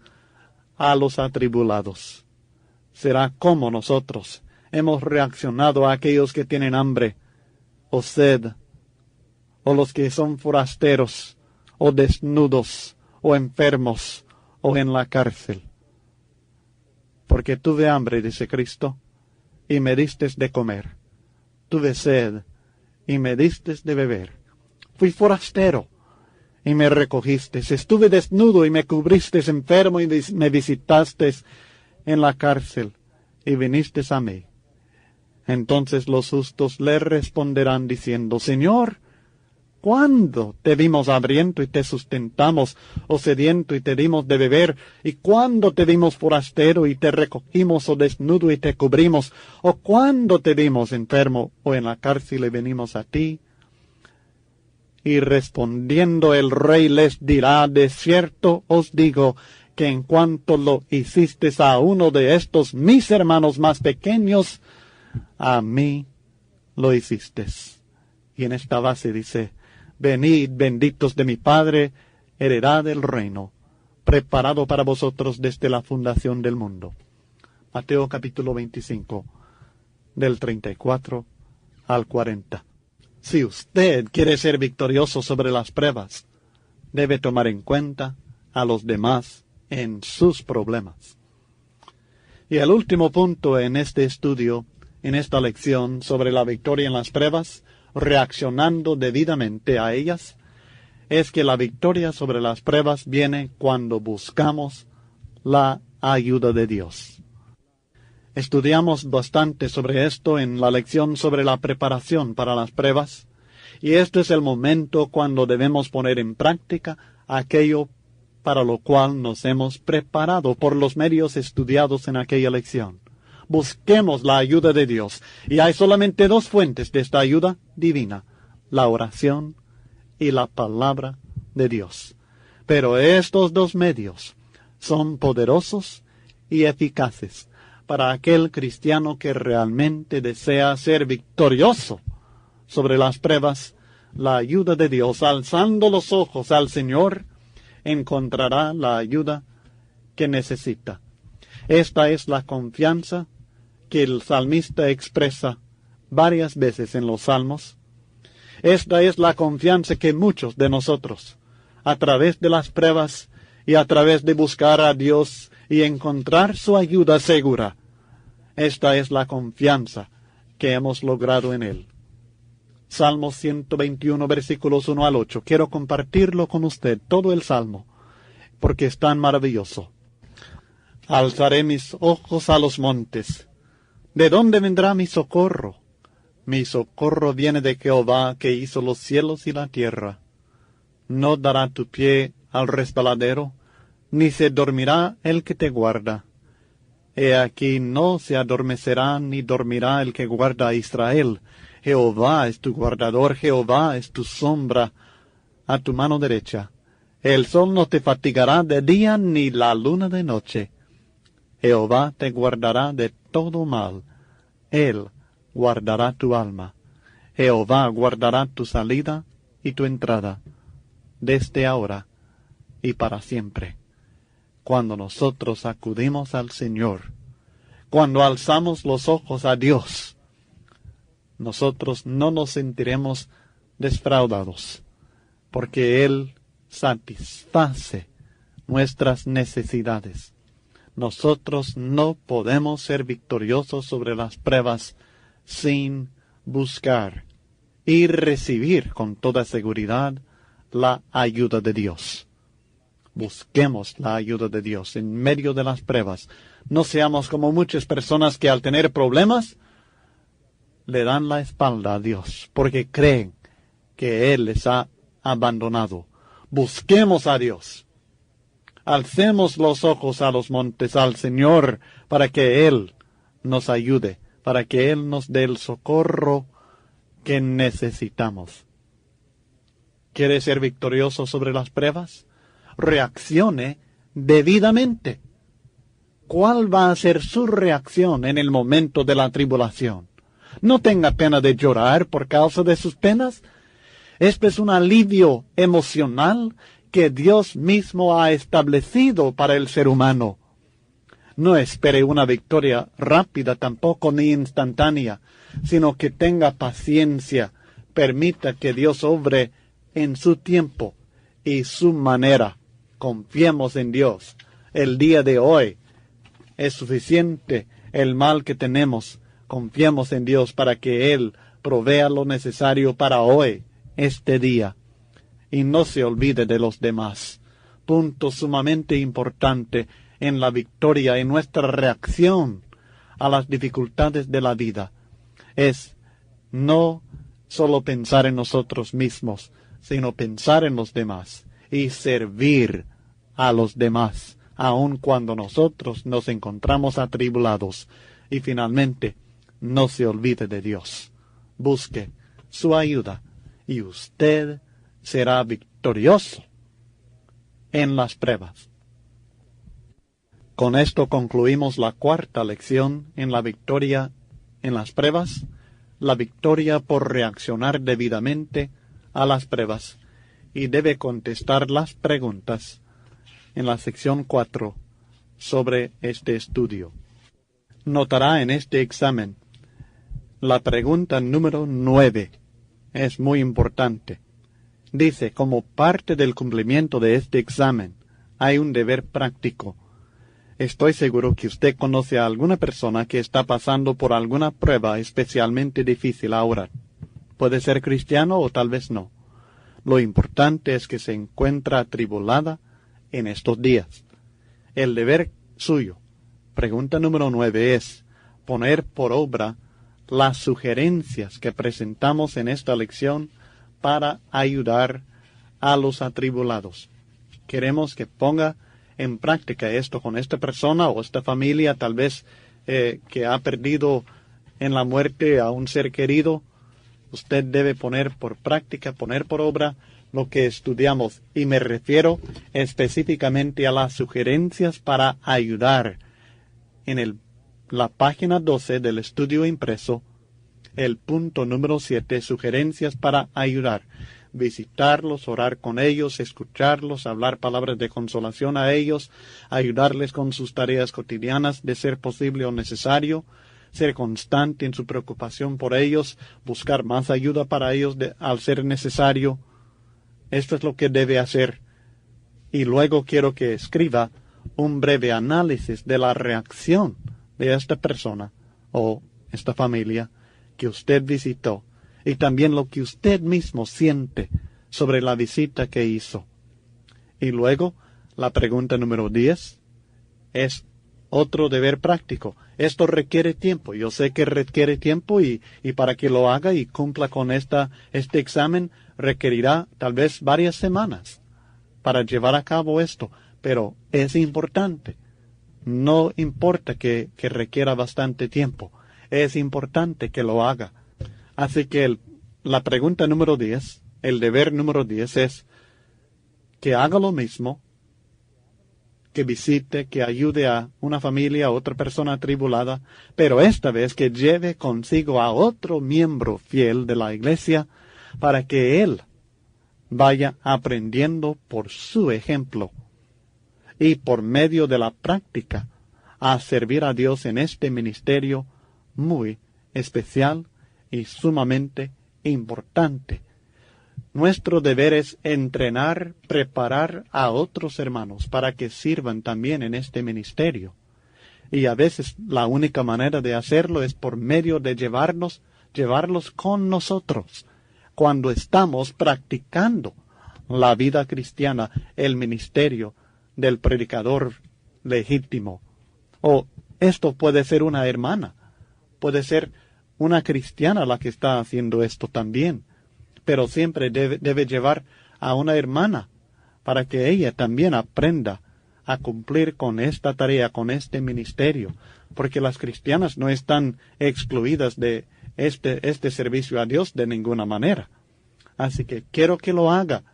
a los atribulados. Será como nosotros hemos reaccionado a aquellos que tienen hambre o sed, o los que son forasteros, o desnudos, o enfermos, o en la cárcel. Porque tuve hambre, dice Cristo, y me distes de comer. Tuve sed, y me distes de beber. Fui forastero, y me recogiste. Estuve desnudo, y me cubriste, enfermo, y me visitaste en la cárcel, y viniste a mí. Entonces los justos le responderán diciendo, Señor, ¿cuándo te vimos hambriento y te sustentamos, o sediento y te dimos de beber? ¿Y cuándo te vimos forastero y te recogimos, o desnudo y te cubrimos? ¿O cuándo te vimos enfermo o en la cárcel y venimos a ti? Y respondiendo el rey les dirá, de cierto os digo, que en cuanto lo hicisteis a uno de estos mis hermanos más pequeños, a mí lo hicisteis. Y en esta base dice, venid benditos de mi Padre, heredad del reino, preparado para vosotros desde la fundación del mundo. Mateo capítulo 25, del 34 al 40. Si usted quiere ser victorioso sobre las pruebas, debe tomar en cuenta a los demás en sus problemas. Y el último punto en este estudio, en esta lección sobre la victoria en las pruebas, reaccionando debidamente a ellas, es que la victoria sobre las pruebas viene cuando buscamos la ayuda de Dios. Estudiamos bastante sobre esto en la lección sobre la preparación para las pruebas, y este es el momento cuando debemos poner en práctica aquello para lo cual nos hemos preparado por los medios estudiados en aquella lección. Busquemos la ayuda de Dios, y hay solamente dos fuentes de esta ayuda divina, la oración y la palabra de Dios. Pero estos dos medios son poderosos y eficaces para aquel cristiano que realmente desea ser victorioso sobre las pruebas. La ayuda de Dios, alzando los ojos al Señor, encontrará la ayuda que necesita. Esta es la confianza que el salmista expresa varias veces en los salmos. Esta es la confianza que muchos de nosotros, a través de las pruebas y a través de buscar a Dios y encontrar su ayuda segura, esta es la confianza que hemos logrado en Él. Salmo 121, versículos 1 al 8. Quiero compartirlo con usted, todo el Salmo, porque es tan maravilloso. Alzaré mis ojos a los montes. ¿De dónde vendrá mi socorro? Mi socorro viene de Jehová, que hizo los cielos y la tierra. No dará tu pie al resbaladero, ni se dormirá el que te guarda. He aquí no se adormecerá ni dormirá el que guarda a Israel. Jehová es tu guardador, Jehová es tu sombra a tu mano derecha. El sol no te fatigará de día ni la luna de noche. Jehová te guardará de todo mal. Él guardará tu alma. Jehová guardará tu salida y tu entrada, desde ahora y para siempre. Cuando nosotros acudimos al Señor, cuando alzamos los ojos a Dios, nosotros no nos sentiremos defraudados, porque Él satisface nuestras necesidades. Nosotros no podemos ser victoriosos sobre las pruebas sin buscar y recibir con toda seguridad la ayuda de Dios. Busquemos la ayuda de Dios en medio de las pruebas. No seamos como muchas personas que al tener problemas le dan la espalda a Dios porque creen que Él les ha abandonado. Busquemos a Dios. Alcemos los ojos a los montes, al Señor, para que Él nos ayude, para que Él nos dé el socorro que necesitamos. ¿Quiere ser victorioso sobre las pruebas? Reaccione debidamente. ¿Cuál va a ser su reacción en el momento de la tribulación? No tenga pena de llorar por causa de sus penas. Este es un alivio emocional que Dios mismo ha establecido para el ser humano. No espere una victoria rápida tampoco ni instantánea, sino que tenga paciencia. Permita que Dios obre en su tiempo y su manera. Confiemos en Dios. El día de hoy es suficiente el mal que tenemos. Confiemos en Dios para que Él provea lo necesario para hoy, este día. Y no se olvide de los demás. Punto sumamente importante en la victoria, en nuestra reacción a las dificultades de la vida, es no solo pensar en nosotros mismos, sino pensar en los demás y servir a los demás, aun cuando nosotros nos encontramos atribulados. Y finalmente, no se olvide de Dios. Busque su ayuda y usted será victorioso en las pruebas. Con esto concluimos la cuarta lección en la victoria en las pruebas, la victoria por reaccionar debidamente a las pruebas, y debe contestar las preguntas en la sección 4 sobre este estudio. Notará en este examen la pregunta número 9. Es muy importante. Dice, como parte del cumplimiento de este examen, hay un deber práctico. Estoy seguro que usted conoce a alguna persona que está pasando por alguna prueba especialmente difícil ahora. Puede ser cristiano o tal vez no. Lo importante es que se encuentra atribulada en estos días. El deber suyo, pregunta número 9, es poner por obra las sugerencias que presentamos en esta lección para ayudar a los atribulados. Queremos que ponga en práctica esto con esta persona o esta familia, tal vez que ha perdido en la muerte a un ser querido. Usted debe poner por práctica, poner por obra lo que estudiamos, y me refiero específicamente a las sugerencias para ayudar. En la página 12 del estudio impreso, el punto número 7, sugerencias para ayudar. Visitarlos, orar con ellos, escucharlos, hablar palabras de consolación a ellos, ayudarles con sus tareas cotidianas de ser posible o necesario, ser constante en su preocupación por ellos, buscar más ayuda para ellos al ser necesario. Esto es lo que debe hacer. Y luego quiero que escriba un breve análisis de la reacción de esta persona o esta familia que usted visitó, y también lo que usted mismo siente sobre la visita que hizo. Y luego, la pregunta número 10 es otro deber práctico. Esto requiere tiempo. Yo sé que requiere tiempo y para que lo haga y cumpla con este examen requerirá tal vez varias semanas para llevar a cabo esto. Pero es importante. No importa que requiera bastante tiempo. Es importante que lo haga. Así que la pregunta número 10, el deber número 10 es que haga lo mismo, que visite, que ayude a una familia, a otra persona atribulada, pero esta vez que lleve consigo a otro miembro fiel de la iglesia para que él vaya aprendiendo por su ejemplo y por medio de la práctica a servir a Dios en este ministerio muy especial y sumamente importante. Nuestro deber es entrenar, preparar a otros hermanos para que sirvan también en este ministerio. Y a veces la única manera de hacerlo es por medio de llevarlos con nosotros cuando estamos practicando la vida cristiana, el ministerio del predicador legítimo. O esto puede ser una hermana, puede ser una cristiana la que está haciendo esto también, pero siempre debe llevar a una hermana para que ella también aprenda a cumplir con esta tarea, con este ministerio, porque las cristianas no están excluidas de este servicio a Dios de ninguna manera. Así que quiero que lo haga,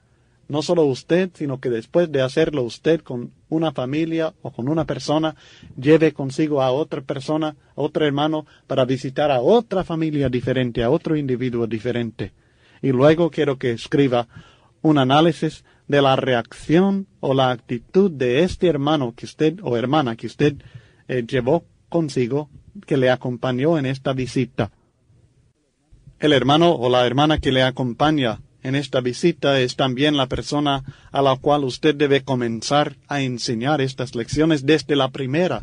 no solo usted, sino que después de hacerlo usted con una familia o con una persona, lleve consigo a otra persona, a otro hermano, para visitar a otra familia diferente, a otro individuo diferente. Y luego quiero que escriba un análisis de la reacción o la actitud de este hermano que usted o hermana que usted llevó consigo, que le acompañó en esta visita. El hermano o la hermana que le acompaña en esta visita es también la persona a la cual usted debe comenzar a enseñar estas lecciones desde la primera,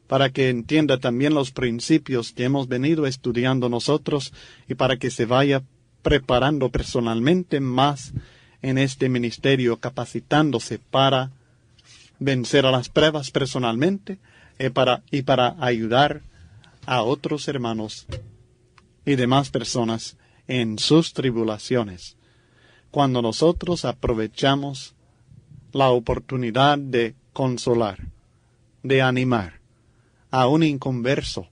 para que entienda también los principios que hemos venido estudiando nosotros y para que se vaya preparando personalmente más en este ministerio, capacitándose para vencer a las pruebas personalmente y para ayudar a otros hermanos y demás personas en sus tribulaciones. Cuando nosotros aprovechamos la oportunidad de consolar, de animar a un inconverso,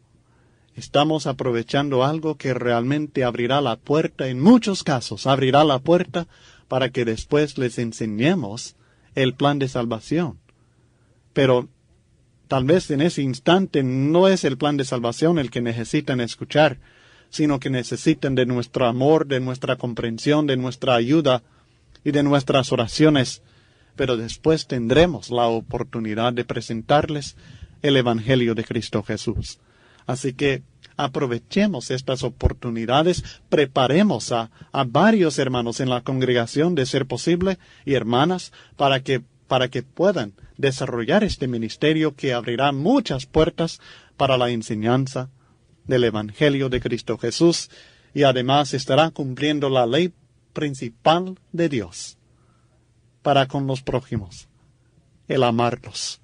estamos aprovechando algo que realmente abrirá la puerta, en muchos casos, abrirá la puerta para que después les enseñemos el plan de salvación. Pero tal vez en ese instante no es el plan de salvación el que necesitan escuchar, sino que necesitan de nuestro amor, de nuestra comprensión, de nuestra ayuda y de nuestras oraciones. Pero después tendremos la oportunidad de presentarles el Evangelio de Cristo Jesús. Así que aprovechemos estas oportunidades, preparemos a varios hermanos en la congregación, de ser posible, y hermanas, para que puedan desarrollar este ministerio que abrirá muchas puertas para la enseñanza del Evangelio de Cristo Jesús, y además estará cumpliendo la ley principal de Dios para con los prójimos, el amarlos.